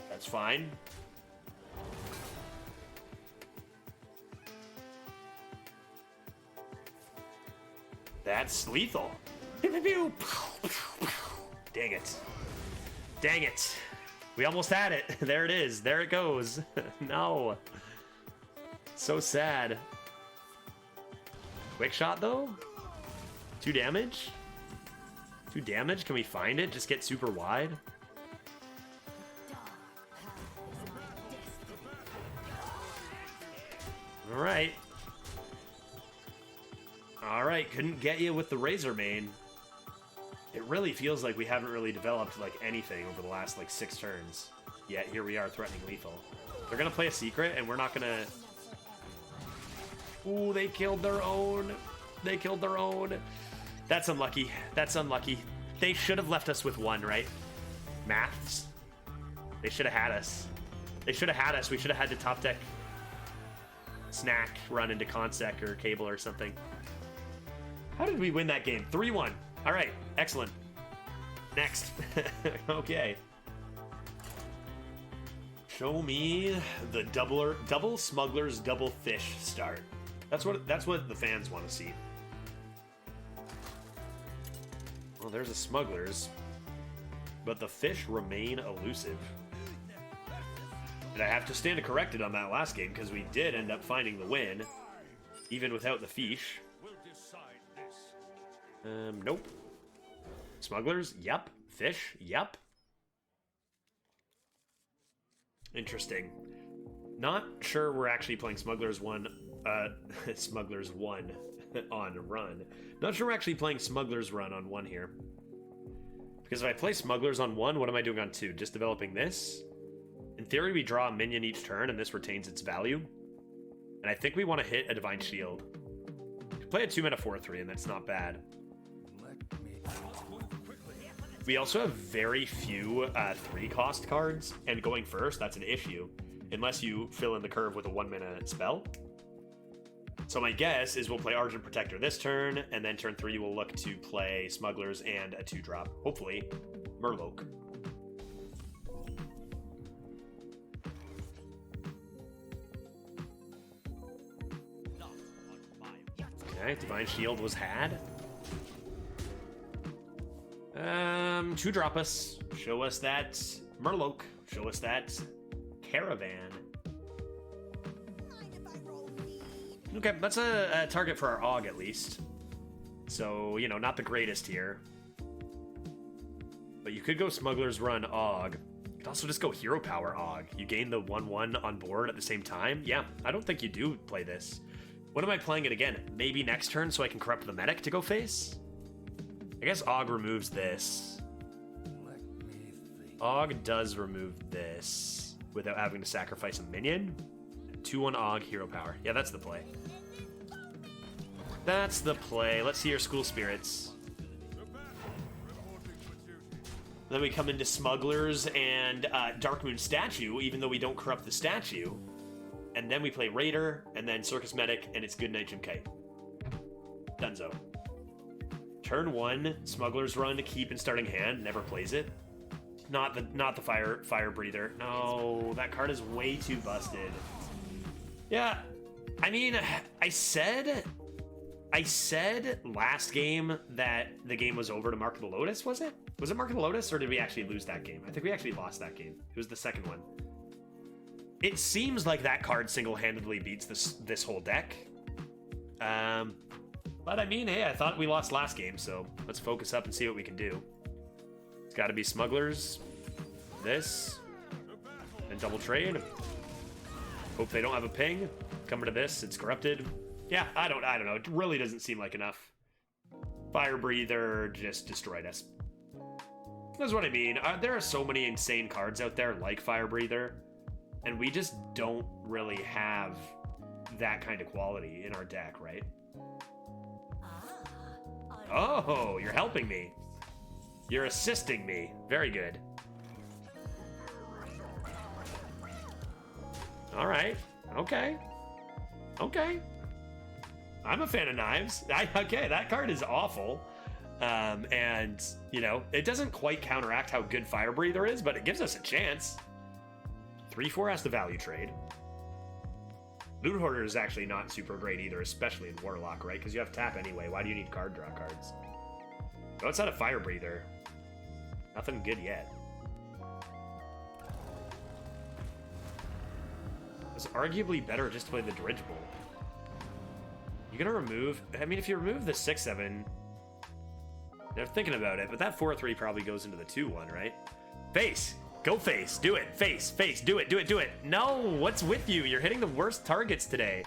That's fine. That's lethal. Dang it. Dang it. We almost had it. There it is. There it goes. No. So sad. Quick shot, though? 2 damage? 2 damage? Can we find it? Just get super wide? Alright. Alright, couldn't get you with the Razor Mane. It really feels like we haven't really developed, like, anything over the last, like, 6 turns. Yet, here we are threatening lethal. They're gonna play a secret, and we're not gonna... Ooh, they killed their own. They killed their own. That's unlucky. That's unlucky. They should have left us with 1, right? Maths. They should have had us. They should have had us. We should have had to top deck snack, run into Consec or Cable or something. How did we win that game? 3-1. All right, excellent. Next. Okay. Show me the double smugglers, double fish start. That's what the fans want to see. Well, there's a smugglers, but the fish remain elusive. Did I have to stand corrected on that last game because we did end up finding the win, even without the fish. Nope. Smugglers? Yep. Fish? Yep. Interesting. Not sure we're actually playing Smugglers 1, Smugglers 1 on Run. Not sure we're actually playing Smugglers Run on 1 here. Because if I play smugglers on 1, what am I doing on 2? Just developing this? In theory, we draw a minion each turn, and this retains its value. And I think we want to hit a Divine Shield. Play a 2-mana 4/3, and that's not bad. We also have very few 3-cost cards, and going first, that's an issue. Unless you fill in the curve with a 1-mana spell. So my guess is we'll play Argent Protector this turn, and then turn 3 we'll look to play Smugglers and a 2-drop. Hopefully, Murloc. Okay, Divine Shield was had. 2-drop us. Show us that Murloc. Show us that Caravan. Okay, that's a target for our AUG at least. So, you know, not the greatest here. But you could go Smugglers Run AUG. You could also just go Hero Power AUG. You gain the 1/1 on board at the same time. Yeah, I don't think you do play this. When am I playing it again? Maybe next turn so I can corrupt the medic to go face? I guess AUG removes this. AUG does remove this without having to sacrifice a minion. 2-1 AUG, Hero Power. Yeah, that's the play. That's the play. Let's see your School Spirits. Then we come into Smugglers and Darkmoon Statue, even though we don't corrupt the statue. And then we play Raider, and then Circus Medic, and it's Goodnight Jim Kite. Dunzo. Turn 1, Smugglers Run, keep in starting hand, never plays it. Not the fire breather. No, that card is way too busted. Yeah, I mean, I said last game that the game was over to Mark of the Lotus, was it? Was it Mark of the Lotus, or did we actually lose that game? I think we actually lost that game. It was the second one. It seems like that card single-handedly beats this whole deck. But I mean, hey, I thought we lost last game, so let's focus up and see what we can do. It's got to be Smugglers, this, and double trade. Hope they don't have a ping. Coming to this, it's corrupted. Yeah, I don't know. It really doesn't seem like enough. Fire Breather just destroyed us. That's what I mean. There are so many insane cards out there like Fire Breather, and we just don't really have that kind of quality in our deck, right? Oh, you're helping me. You're assisting me. Very good. All right. Okay. Okay. I'm a fan of knives. Okay, that card is awful. And, you know, it doesn't quite counteract how good Fire Breather is, but it gives us a chance. 3/4 has the value trade. Loot Hoarder is actually not super great either, especially in Warlock, right? Because you have tap anyway. Why do you need card draw cards? Go outside of Fire Breather. Nothing good yet. It's arguably better just to play the Dirigible. You're gonna remove... I mean, if you remove the 6/7... They're thinking about it, but that 4/3 probably goes into the 2/1, right? Face! Go face! Do it! Face! Face! Do it! Do it! Do it! No! What's with you? You're hitting the worst targets today.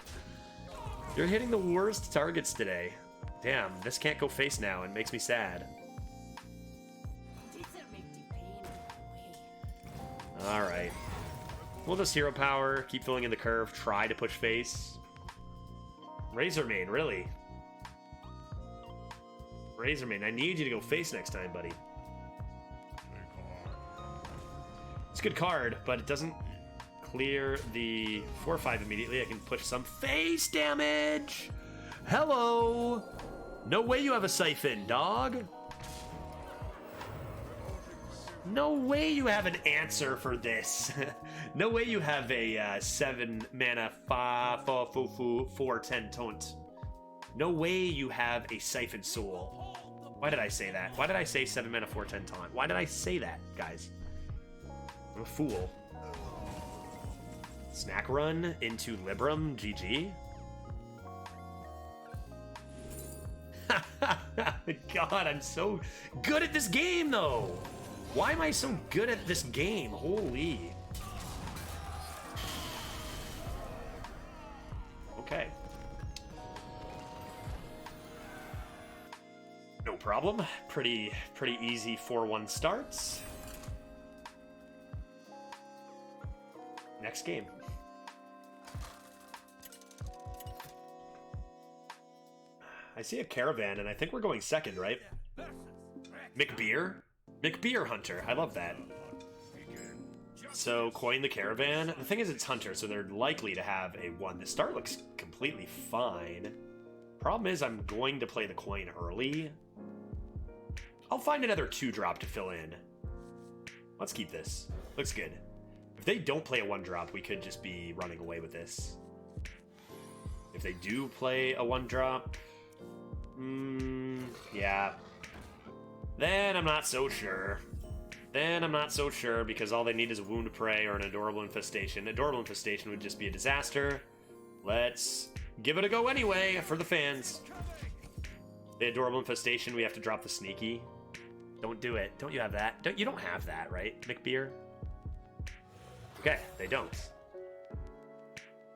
You're hitting the worst targets today. Damn, this can't go face now. It makes me sad. Alright. We'll just Hero Power, keep filling in the curve, try to push face. Razormane, really? Razormane, I need you to go face next time, buddy. It's a good card, but it doesn't clear the 4/5 immediately. I can push some face damage! Hello! No way you have a Siphon, dog! No way you have an answer for this. No way you have a 7 mana 4/10 taunt. No way you have a Siphon Soul. Why did I say that? Why did I say 7 mana 4/10 taunt? Why did I say that, guys? I'm a fool. Snack Run into Libram, GG. God, I'm so good at this game, though. Why am I so good at this game? Holy. Okay. No. problem. Pretty easy 4-1 starts. Next game. I see a caravan, and I think we're going second, right? McBeer? McBeer Hunter. I love that. So, coin the caravan. The thing is, it's Hunter, so they're likely to have a 1. The start looks completely fine. Problem is, I'm going to play the coin early. I'll find another 2-drop to fill in. Let's keep this. Looks good. If they don't play a 1-drop, we could just be running away with this. If they do play a 1-drop... yeah. Then I'm not so sure. Because all they need is a Wound Prey or an Adorable Infestation. Adorable Infestation would just be a disaster. Let's give it a go anyway for the fans. The Adorable Infestation, we have to drop the Sneaky. Don't do it. Don't you have that? You don't have that, right, McBeer? Okay, they don't.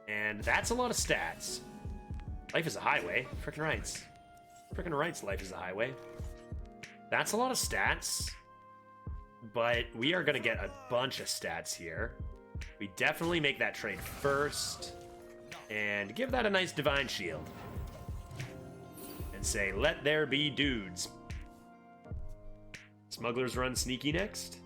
And that's a lot of stats. Life is a highway. Frickin' rights. Frickin' rights, life is a highway. That's a lot of stats. But we are going to get a bunch of stats here. We definitely make that trade first. And give that a nice Divine Shield. And say, let there be dudes. Smugglers run Sneaky next.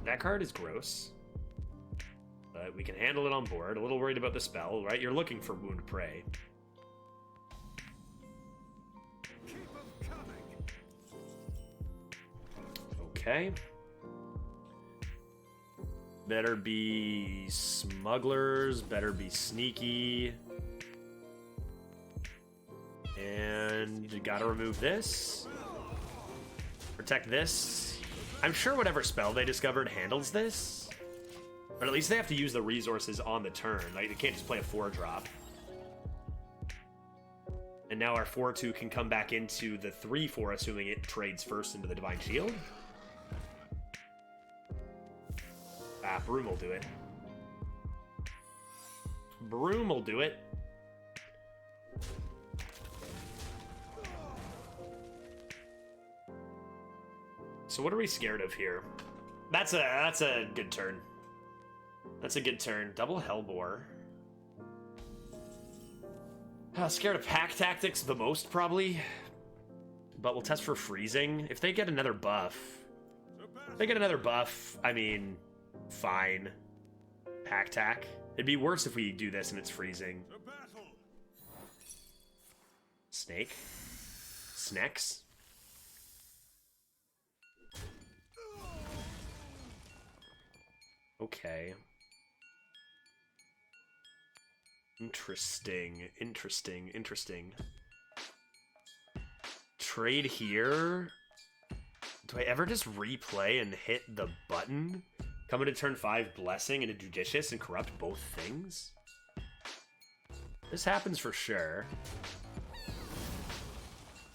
That card is gross. But we can handle it on board. A little worried about the spell, right? You're looking for Wound Prey. Okay. Better be smugglers, better be sneaky. And gotta remove this. Protect this. I'm sure whatever spell they discovered handles this. But at least they have to use the resources on the turn. Like, they can't just play a 4-drop. And now our 4-2 can come back into the 3-4, assuming it trades first into the Divine Shield. Ah, Broom will do it. Broom will do it. So what are we scared of here? That's a good turn. That's a good turn. Double Hellbore. Scared of Pack Tactics the most, probably. But we'll test for freezing. If they get another buff... I mean... Fine. Pack Tack. It'd be worse if we do this and it's freezing. Snake. Snacks. Okay. Interesting. Trade here? Do I ever just replay and hit the button? Come into turn 5, Blessing, and a Judicious, and corrupt both things? This happens for sure.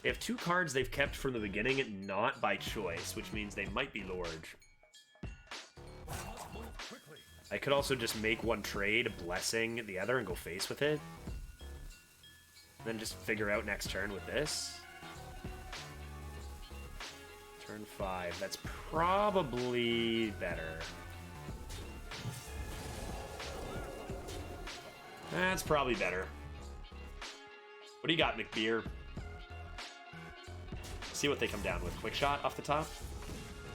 They have 2 cards they've kept from the beginning, not by choice, which means they might be large. I could also just make one trade, Blessing the other, and go face with it. Then just figure out next turn with this. Turn 5. That's probably better. That's probably better. What do you got, McBeer? See what they come down with. Quick shot off the top.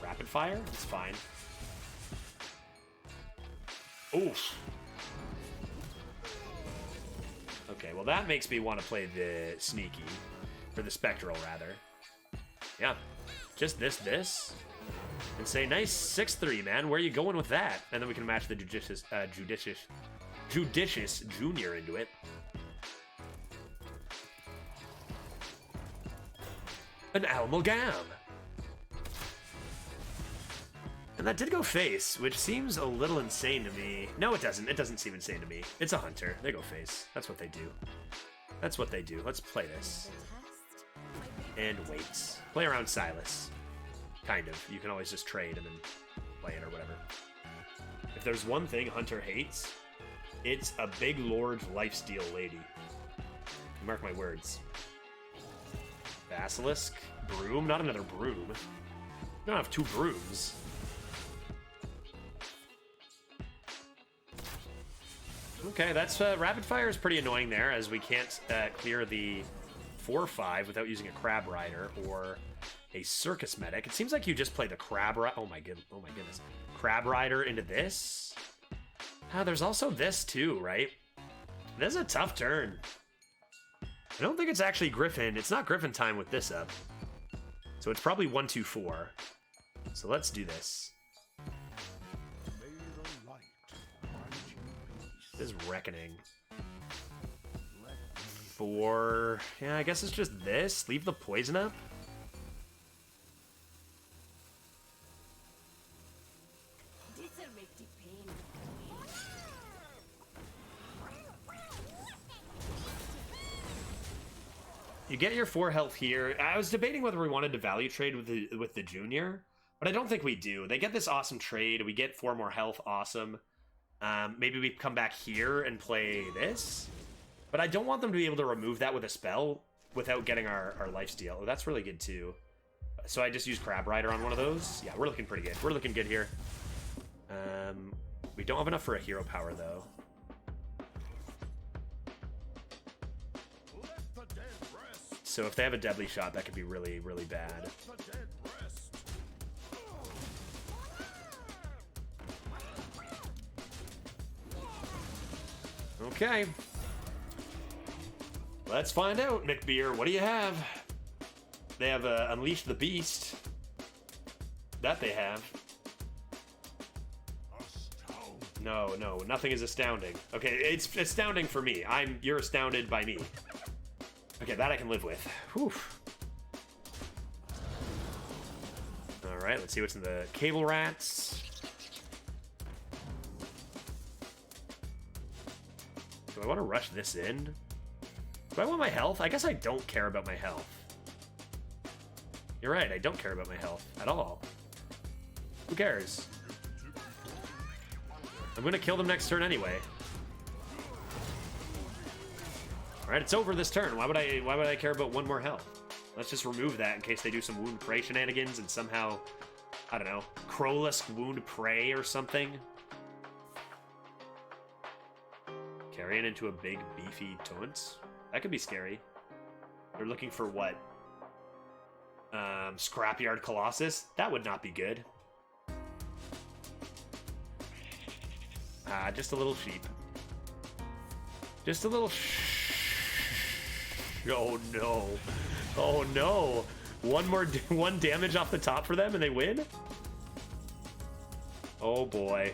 Rapid fire? It's fine. Oof. Okay, well that makes me want to play the sneaky. Or the spectral, rather. Yeah. Just this. And say, nice 6-3, man. Where are you going with that? And then we can match the Judicious Junior into it. An Amalgam. And that did go face, which seems a little insane to me. No, it doesn't. It doesn't seem insane to me. It's a hunter. They go face. That's what they do. That's what they do. Let's play this. And wait. Play around Silas. Kind of. You can always just trade and then play it or whatever. If there's one thing Hunter hates, it's a big large lifesteal lady. Mark my words. Basilisk. Broom? Not another broom. We don't have 2 brooms. Okay, that's rapid fire is pretty annoying there, as we can't clear the 4/5 without using a crab rider or a circus medic. It seems like you just play the crab rider. Oh my goodness, crab rider into this. Ah, there's also this too, right? This is a tough turn. I don't think it's actually Griffin. It's not Griffin time with this up, so it's probably 1/2/4. So let's do this. This is Reckoning. 4. Yeah, I guess it's just this. Leave the poison up. You get your 4 health here. I was debating whether we wanted to value trade with the junior, but I don't think we do. They get this awesome trade. We get 4 more health. Awesome. Maybe we come back here and play this. But I don't want them to be able to remove that with a spell without getting our lifesteal. Oh, that's really good too. So I just use Crab Rider on one of those. Yeah, we're looking pretty good. We're looking good here. We don't have enough for a hero power though. So if they have a deadly shot, that could be really, really bad. Okay. Let's find out, McBeer. What do you have? They have Unleash the Beast. That they have. No, nothing is astounding. Okay, it's astounding for me. You're astounded by me. Okay, that I can live with. Whew. Alright, let's see what's in the Cable Rats. Do I want to rush this in? Do I want my health? I guess I don't care about my health. You're right, I don't care about my health at all. Who cares? I'm gonna kill them next turn anyway. Alright, it's over this turn. Why would I care about 1 more health? Let's just remove that in case they do some Wound Prey shenanigans and somehow, I don't know, Crowlisk Wound Prey or something. Carrying into a big, beefy taunt. That could be scary. They're looking for what? Scrapyard Colossus? That would not be good. Just a little sheep. Just a little Oh no. Oh no. One damage off the top for them and they win? Oh boy.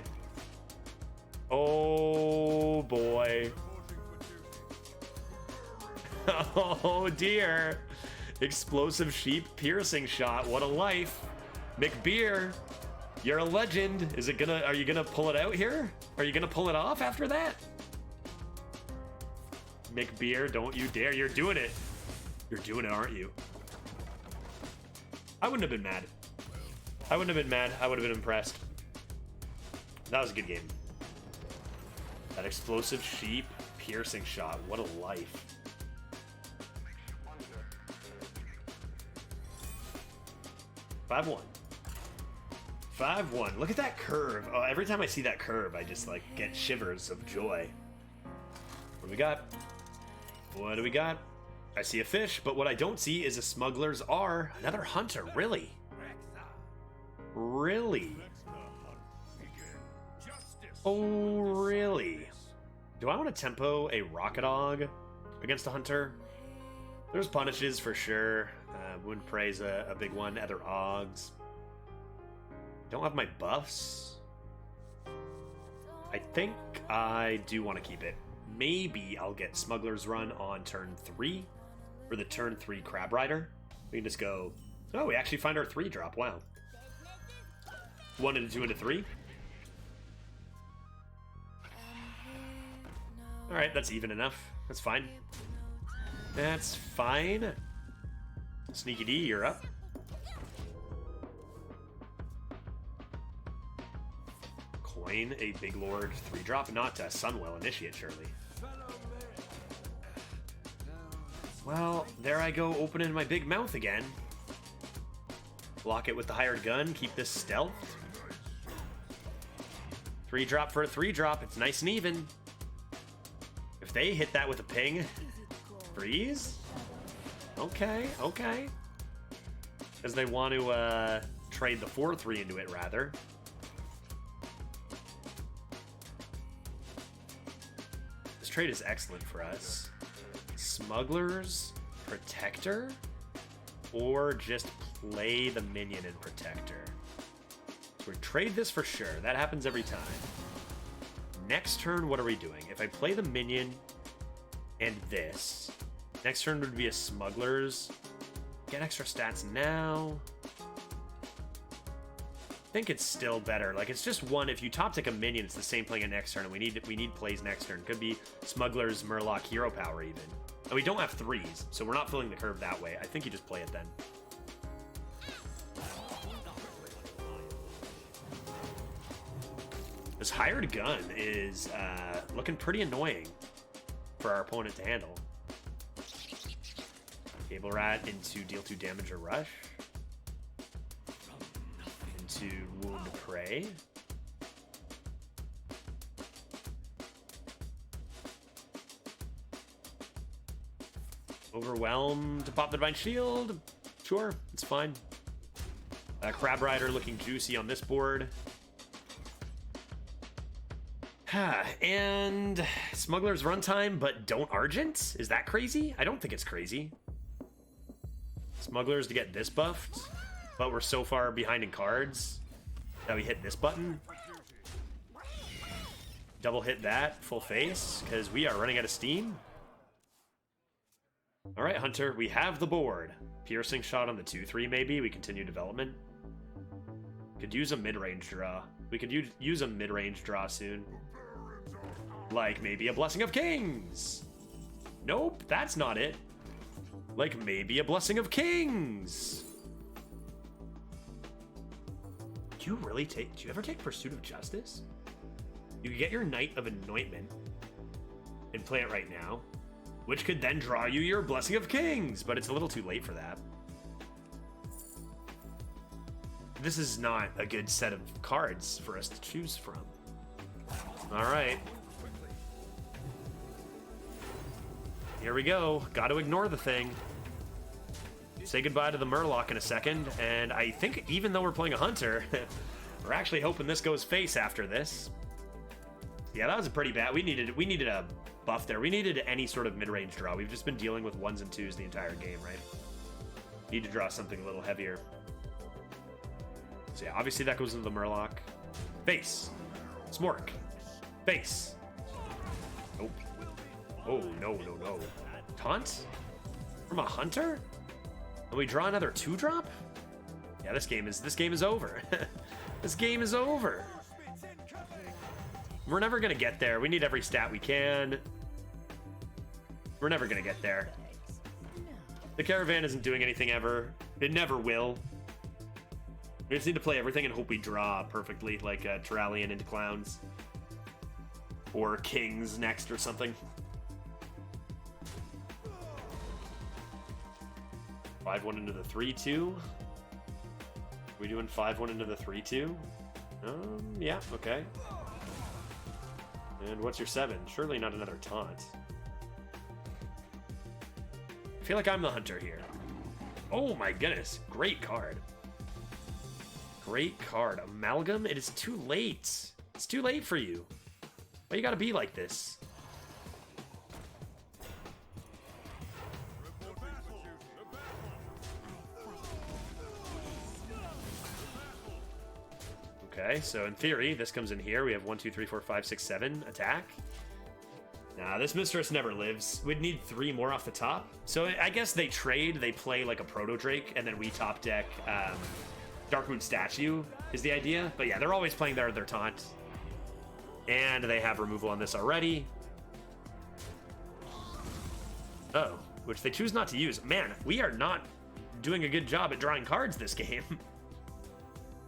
Oh boy. Oh dear. Explosive sheep piercing shot. What a life. McBeer, you're a legend. Are you gonna pull it out here? Are you gonna pull it off after that? McBeer, don't you dare. You're doing it. You're doing it, aren't you? I wouldn't have been mad. I wouldn't have been mad. I would have been impressed. That was a good game. That explosive sheep piercing shot. What a life. $5-1. 5-1. Look at that curve. Oh, every time I see that curve, I just like get shivers of joy. What do we got? What do we got? I see a fish, but what I don't see is a smuggler's R. Another hunter, really? Really? Oh, really? Do I want to tempo a Rocket Ogg against a hunter? There's punishes for sure. Wound Prey's a big one. Other Oggs. Don't have my buffs. I think I do want to keep it. Maybe I'll get Smuggler's Run on turn 3 for the turn 3 Crab Rider. We can just go... Oh, we actually find our 3 drop. Wow. 1 into 2 into 3. Alright, that's even enough. That's fine. That's fine. Sneaky D, you're up. Coin a Big Lord 3-drop, not Sunwell Initiate, surely. Well, there I go, opening my big mouth again. Block it with the hired gun, keep this stealth. 3-drop for a 3-drop, it's nice and even. If they hit that with a ping, freeze? Okay, okay. Because they want to trade the 4-3 into it, rather. This trade is excellent for us. Smugglers, Protector, or just play the minion and Protector. So we trade this for sure. That happens every time. Next turn, what are we doing? If I play the minion and this, next turn would be a Smugglers. Get extra stats now. I think it's still better. Like, it's just one. If you top tick a minion, it's the same playing a next turn, and we need plays next turn. Could be Smugglers, Murloc, Hero Power even. And we don't have 3s, so we're not filling the curve that way. I think you just play it then. This hired gun is looking pretty annoying for our opponent to handle. Cable Rat into deal 2 damage or rush. Into wound prey. Overwhelm to pop the Divine Shield. Sure, it's fine. Crab Rider looking juicy on this board. And Smuggler's runtime, but don't Argent? Is that crazy? I don't think it's crazy. Smugglers to get this buffed, but we're so far behind in cards that we hit this button. Double hit that, full face, because we are running out of steam. All right, Hunter, we have the board. Piercing shot on the 2-3 maybe. We continue development. Could use a mid-range draw. We could use a mid-range draw soon. Like maybe a Blessing of Kings. Nope, that's not it. Like maybe a Blessing of Kings. Do you ever take Pursuit of Justice? You could get your Knight of Anointment and play it right now, which could then draw you your Blessing of Kings, but it's a little too late for that. This is not a good set of cards for us to choose from. All right. Here we go. Got to ignore the thing. Say goodbye to the Murloc in a second, and I think even though we're playing a Hunter, we're actually hoping this goes face after this. Yeah, that was a pretty bad. We needed a buff there. We needed any sort of mid-range draw. We've just been dealing with 1s and 2s the entire game, right? Need to draw something a little heavier. So yeah, obviously that goes into the Murloc. Face. Smork. Face. Nope. Oh, no, no, no. Taunt? From a Hunter? And we draw another 2-drop? Yeah, this game is over. This game is over. We're never gonna get there. We need every stat we can. We're never gonna get there. The Caravan isn't doing anything ever. It never will. We just need to play everything and hope we draw perfectly, like Terralion into Clowns. Or Kings next or something. 5-1 into the 3-2. We doing 5-1 into the 3-2? Yeah, okay. And what's your 7? Surely not another taunt. I feel like I'm the Hunter here. Oh my goodness, great card. Great card. Amalgam, it is too late. It's too late for you. Why you gotta be like this? Okay, so in theory, this comes in here. We have 1, 2, 3, 4, 5, 6, 7 attack. Nah, this Mistress never lives. We'd need 3 more off the top. So I guess they trade. They play like a Proto Drake, and then we top deck Darkmoon Statue is the idea. But yeah, they're always playing their taunt. And they have removal on this already. Oh, which they choose not to use. Man, we are not doing a good job at drawing cards this game.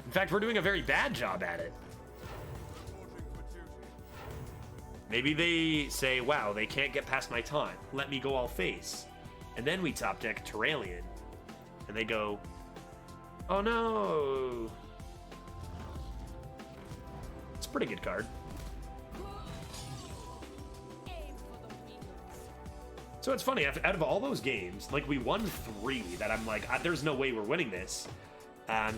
In fact, we're doing a very bad job at it. Maybe they say, wow, they can't get past my taunt. Let me go all face. And then we top deck Terralion. And they go, oh no! It's a pretty good card. So it's funny, out of all those games, like, we won 3 that I'm like, there's no way we're winning this.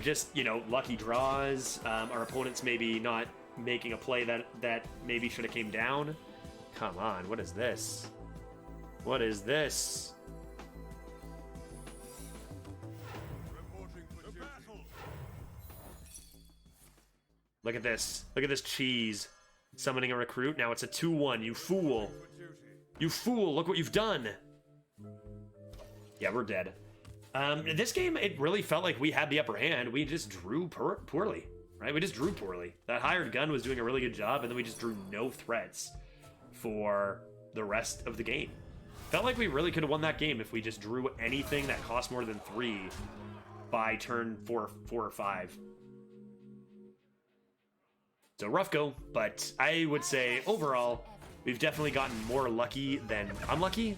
Just, you know, lucky draws, our opponents maybe not making a play that maybe should have came down. Come on, what is this? What is this? Look at this. Look at this cheese. Summoning a recruit. Now it's a 2-1. You fool. You fool. Look what you've done. Yeah, we're dead. This game, it really felt like we had the upper hand. We just drew poorly, right? We just drew poorly. That hired gun was doing a really good job, and then we just drew no threats for the rest of the game. Felt like we really could have won that game if we just drew anything that cost more than 3 by turn 4 or 5. So rough go, but I would say overall, we've definitely gotten more lucky than unlucky.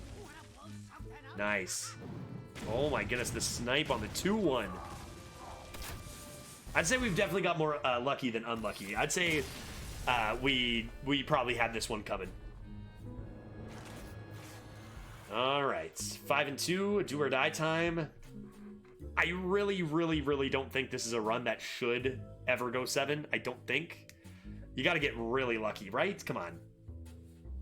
Nice. Oh my goodness, the snipe on the 2-1. I'd say we've definitely got more lucky than unlucky. I'd say we probably had this one coming. All right, 5 and 2, do or die time. I really don't think this is a run that should ever go 7. I don't think. You got to get really lucky, right? Come on.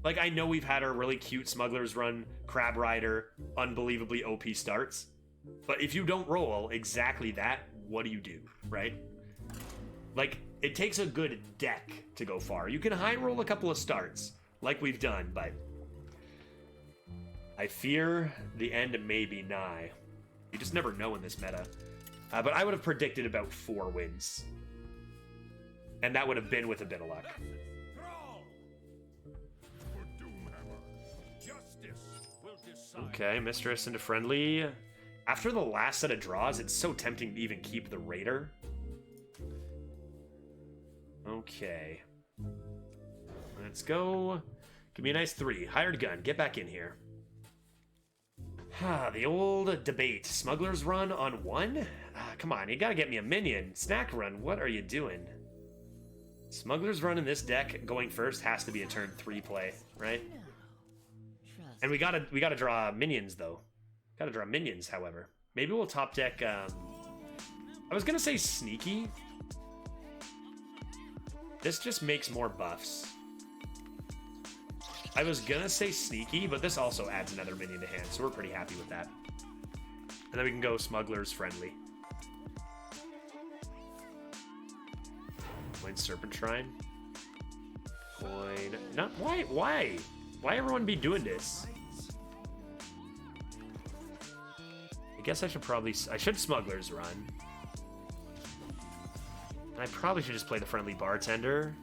Like, I know we've had our really cute Smugglers run, Crab Rider, unbelievably OP starts. But if you don't roll exactly that, what do you do, right? Like, it takes a good deck to go far. You can high roll a couple of starts, like we've done, but I fear the end may be nigh. You just never know in this meta. But I would have predicted about 4 wins. And that would have been with a bit of luck. Okay, Mistress into friendly. After the last set of draws, it's so tempting to even keep the Raider. Okay. Let's go. Give me a nice 3. Hired gun. Get back in here. The old debate. Smugglers run on 1? Come on, you gotta get me a minion. Snack run, what are you doing? Smugglers run in this deck going first has to be a turn 3 play, right? And we gotta draw minions though. Gotta draw minions, however. Maybe we'll top deck. I was gonna say sneaky. This just makes more buffs. I was gonna say sneaky, but this also adds another minion to hand, so we're pretty happy with that. And then we can go smugglers friendly. Coin Serpent Shrine. Coin. Not why everyone be doing this? I guess I should smugglers run. And I probably should just play the friendly bartender.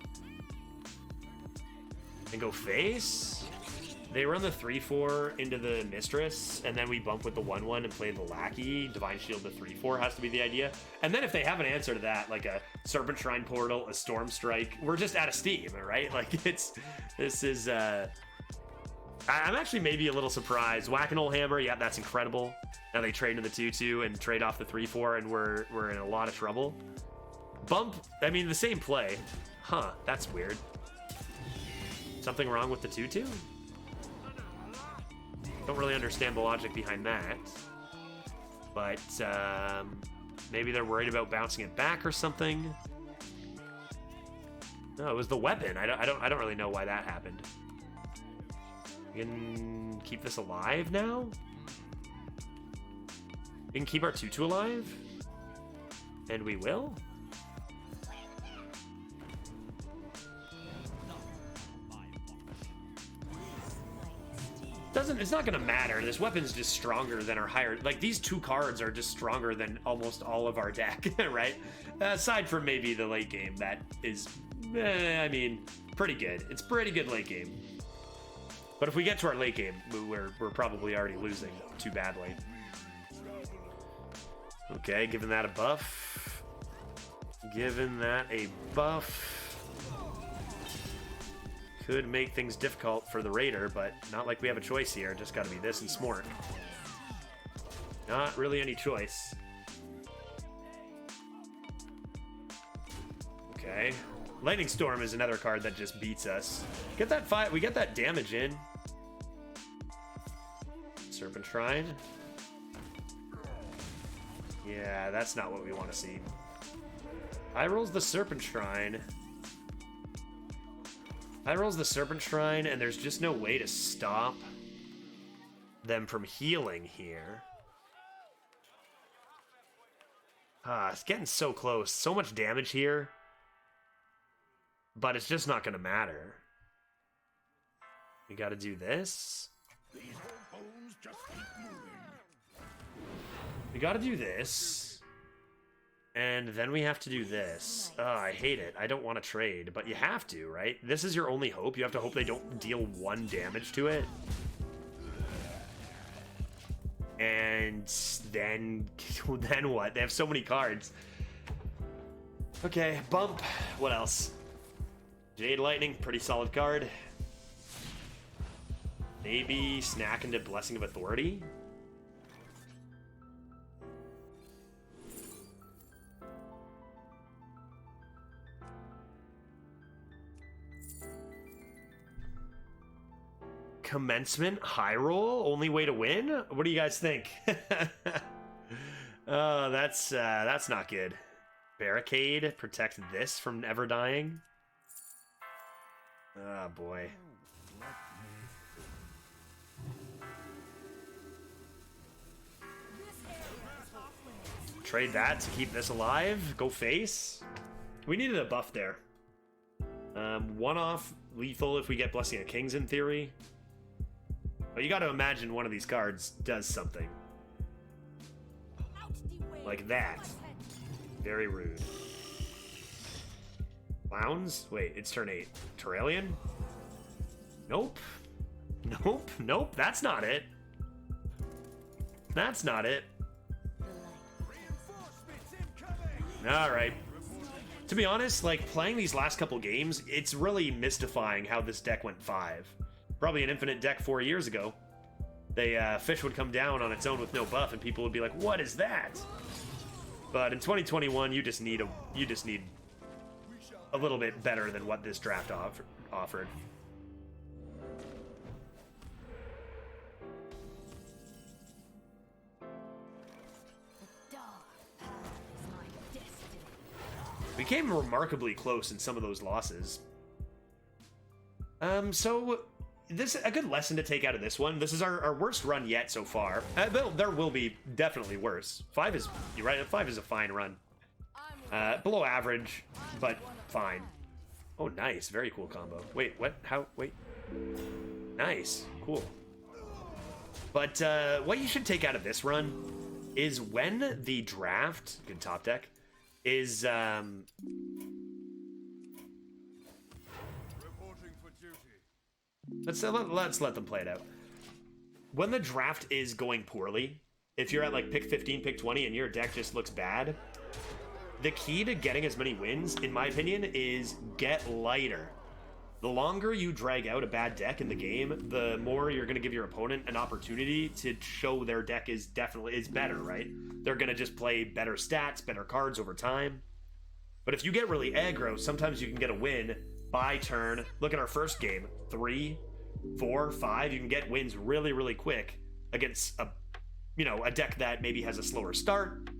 And go face. They run the 3-4 into the Mistress, and then we bump with the 1-1 and play the Lackey. Divine Shield to 3-4 has to be the idea. And then if they have an answer to that, like a Serpent Shrine Portal, a Storm Strike, we're just out of steam, right? Like, this is, I'm actually maybe a little surprised. Whack-a-Mole Hammer, yeah, that's incredible. Now they trade into the 2-2 and trade off the 3-4, and we're in a lot of trouble. Bump, I mean, the same play. Huh, that's weird. Something wrong with the 2-2? Don't really understand the logic behind that. But maybe they're worried about bouncing it back or something. No, it was the weapon. I don't really know why that happened. We can keep this alive now? We can keep our 2-2 alive? And we will? It's not gonna matter. This weapon's just stronger than our higher. Like, these 2 cards are just stronger than almost all of our deck, right? Aside from maybe the late game, that is, I mean, pretty good. It's pretty good late game. But if we get to our late game, we're probably already losing too badly. Okay, giving that a buff. Giving that a buff. Could make things difficult for the Raider, but not like we have a choice here. Just got to be this and Smork. Not really any choice. Okay. Lightning Storm is another card that just beats us. Get that fight. We get that damage in. Serpent Shrine. Yeah, that's not what we want to see. I rolls the Serpent Shrine. I rolls the Serpent Shrine, and there's just no way to stop them from healing here. It's getting so close. So much damage here. But it's just not going to matter. We got to do this. We got to do this. And then we have to do this. I hate it. I don't want to trade, but you have to, right? This is your only hope. You have to hope they don't deal 1 damage to it. And then what? They have so many cards. Okay, bump. What else? Jade Lightning, pretty solid card. Maybe snack into Blessing of Authority. Commencement, high roll, only way to win? What do you guys think? Oh, that's not good. Barricade, protect this from ever dying. Oh boy. Trade that to keep this alive. Go face. We needed a buff there. One-off lethal if we get Blessing of Kings in theory. But you got to imagine one of these cards does something. Like that. Very rude. Clowns? Wait, it's turn 8. Terralion? Nope. Nope. Nope. That's not it. That's not it. Alright. To be honest, like, playing these last couple games, it's really mystifying how this deck went 5. Probably an infinite deck 4 years ago. Fish would come down on its own with no buff, and people would be like, "What is that?" But in 2021, you just need a little bit better than what this draft offered. We came remarkably close in some of those losses. So this a good lesson to take out of this one. This is our worst run yet so far. There will be definitely worse. 5 is, you're right, 5 is a fine run. Below average, but fine. Oh, nice. Very cool combo. Wait, what? How? Wait. Nice. Cool. But what you should take out of this run is when the draft, good top deck, is let's let them play it out. When the draft is going poorly, if you're at like pick 15, pick 20, and your deck just looks bad, the key to getting as many wins, in my opinion, is get lighter. The longer you drag out a bad deck in the game, the more you're going to give your opponent an opportunity to show their deck is better, right? They're going to just play better stats, better cards over time. But if you get really aggro, sometimes you can get a win by turn. Look at our first game, 3, 4, 5. You can get wins really, really quick against a deck that maybe has a slower start,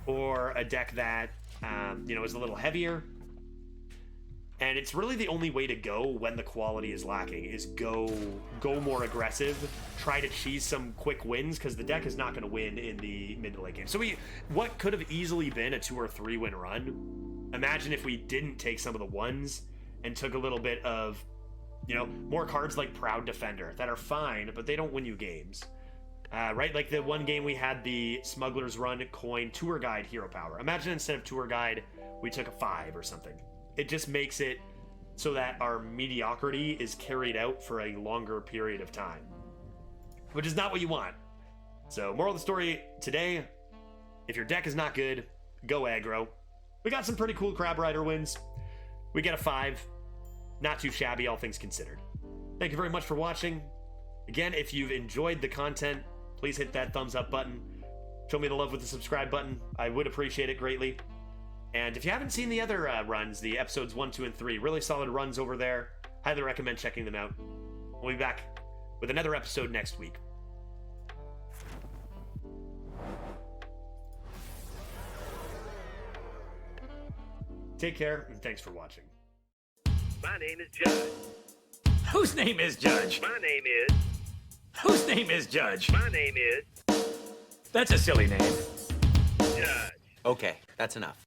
or a deck that is a little heavier. And it's really the only way to go when the quality is lacking, is go more aggressive, try to cheese some quick wins, because the deck is not going to win in the mid to late game. So what could have easily been a 2 or 3 win run, imagine if we didn't take some of the ones and took a little bit of, more cards like Proud Defender that are fine, but they don't win you games. Right? Like the one game we had the Smuggler's Run coin Tour Guide Hero Power. Imagine instead of Tour Guide, we took a 5 or something. It just makes it so that our mediocrity is carried out for a longer period of time, which is not what you want. So, moral of the story today, if your deck is not good, go aggro. We got some pretty cool Crab Rider wins. We get a 5. Not too shabby, all things considered. Thank you very much for watching. Again, if you've enjoyed the content, please please hit that thumbs up button. Show me the love with the subscribe button. I would appreciate it greatly. And if you haven't seen the other runs, the episodes 1, 2, and 3, really solid runs over there. Highly recommend checking them out. We'll be back with another episode next week. Take care, and thanks for watching. My name is Judge. Whose name is Judge? My name is. Whose name is Judge? My name is That's a silly name. Judge. Okay, that's enough.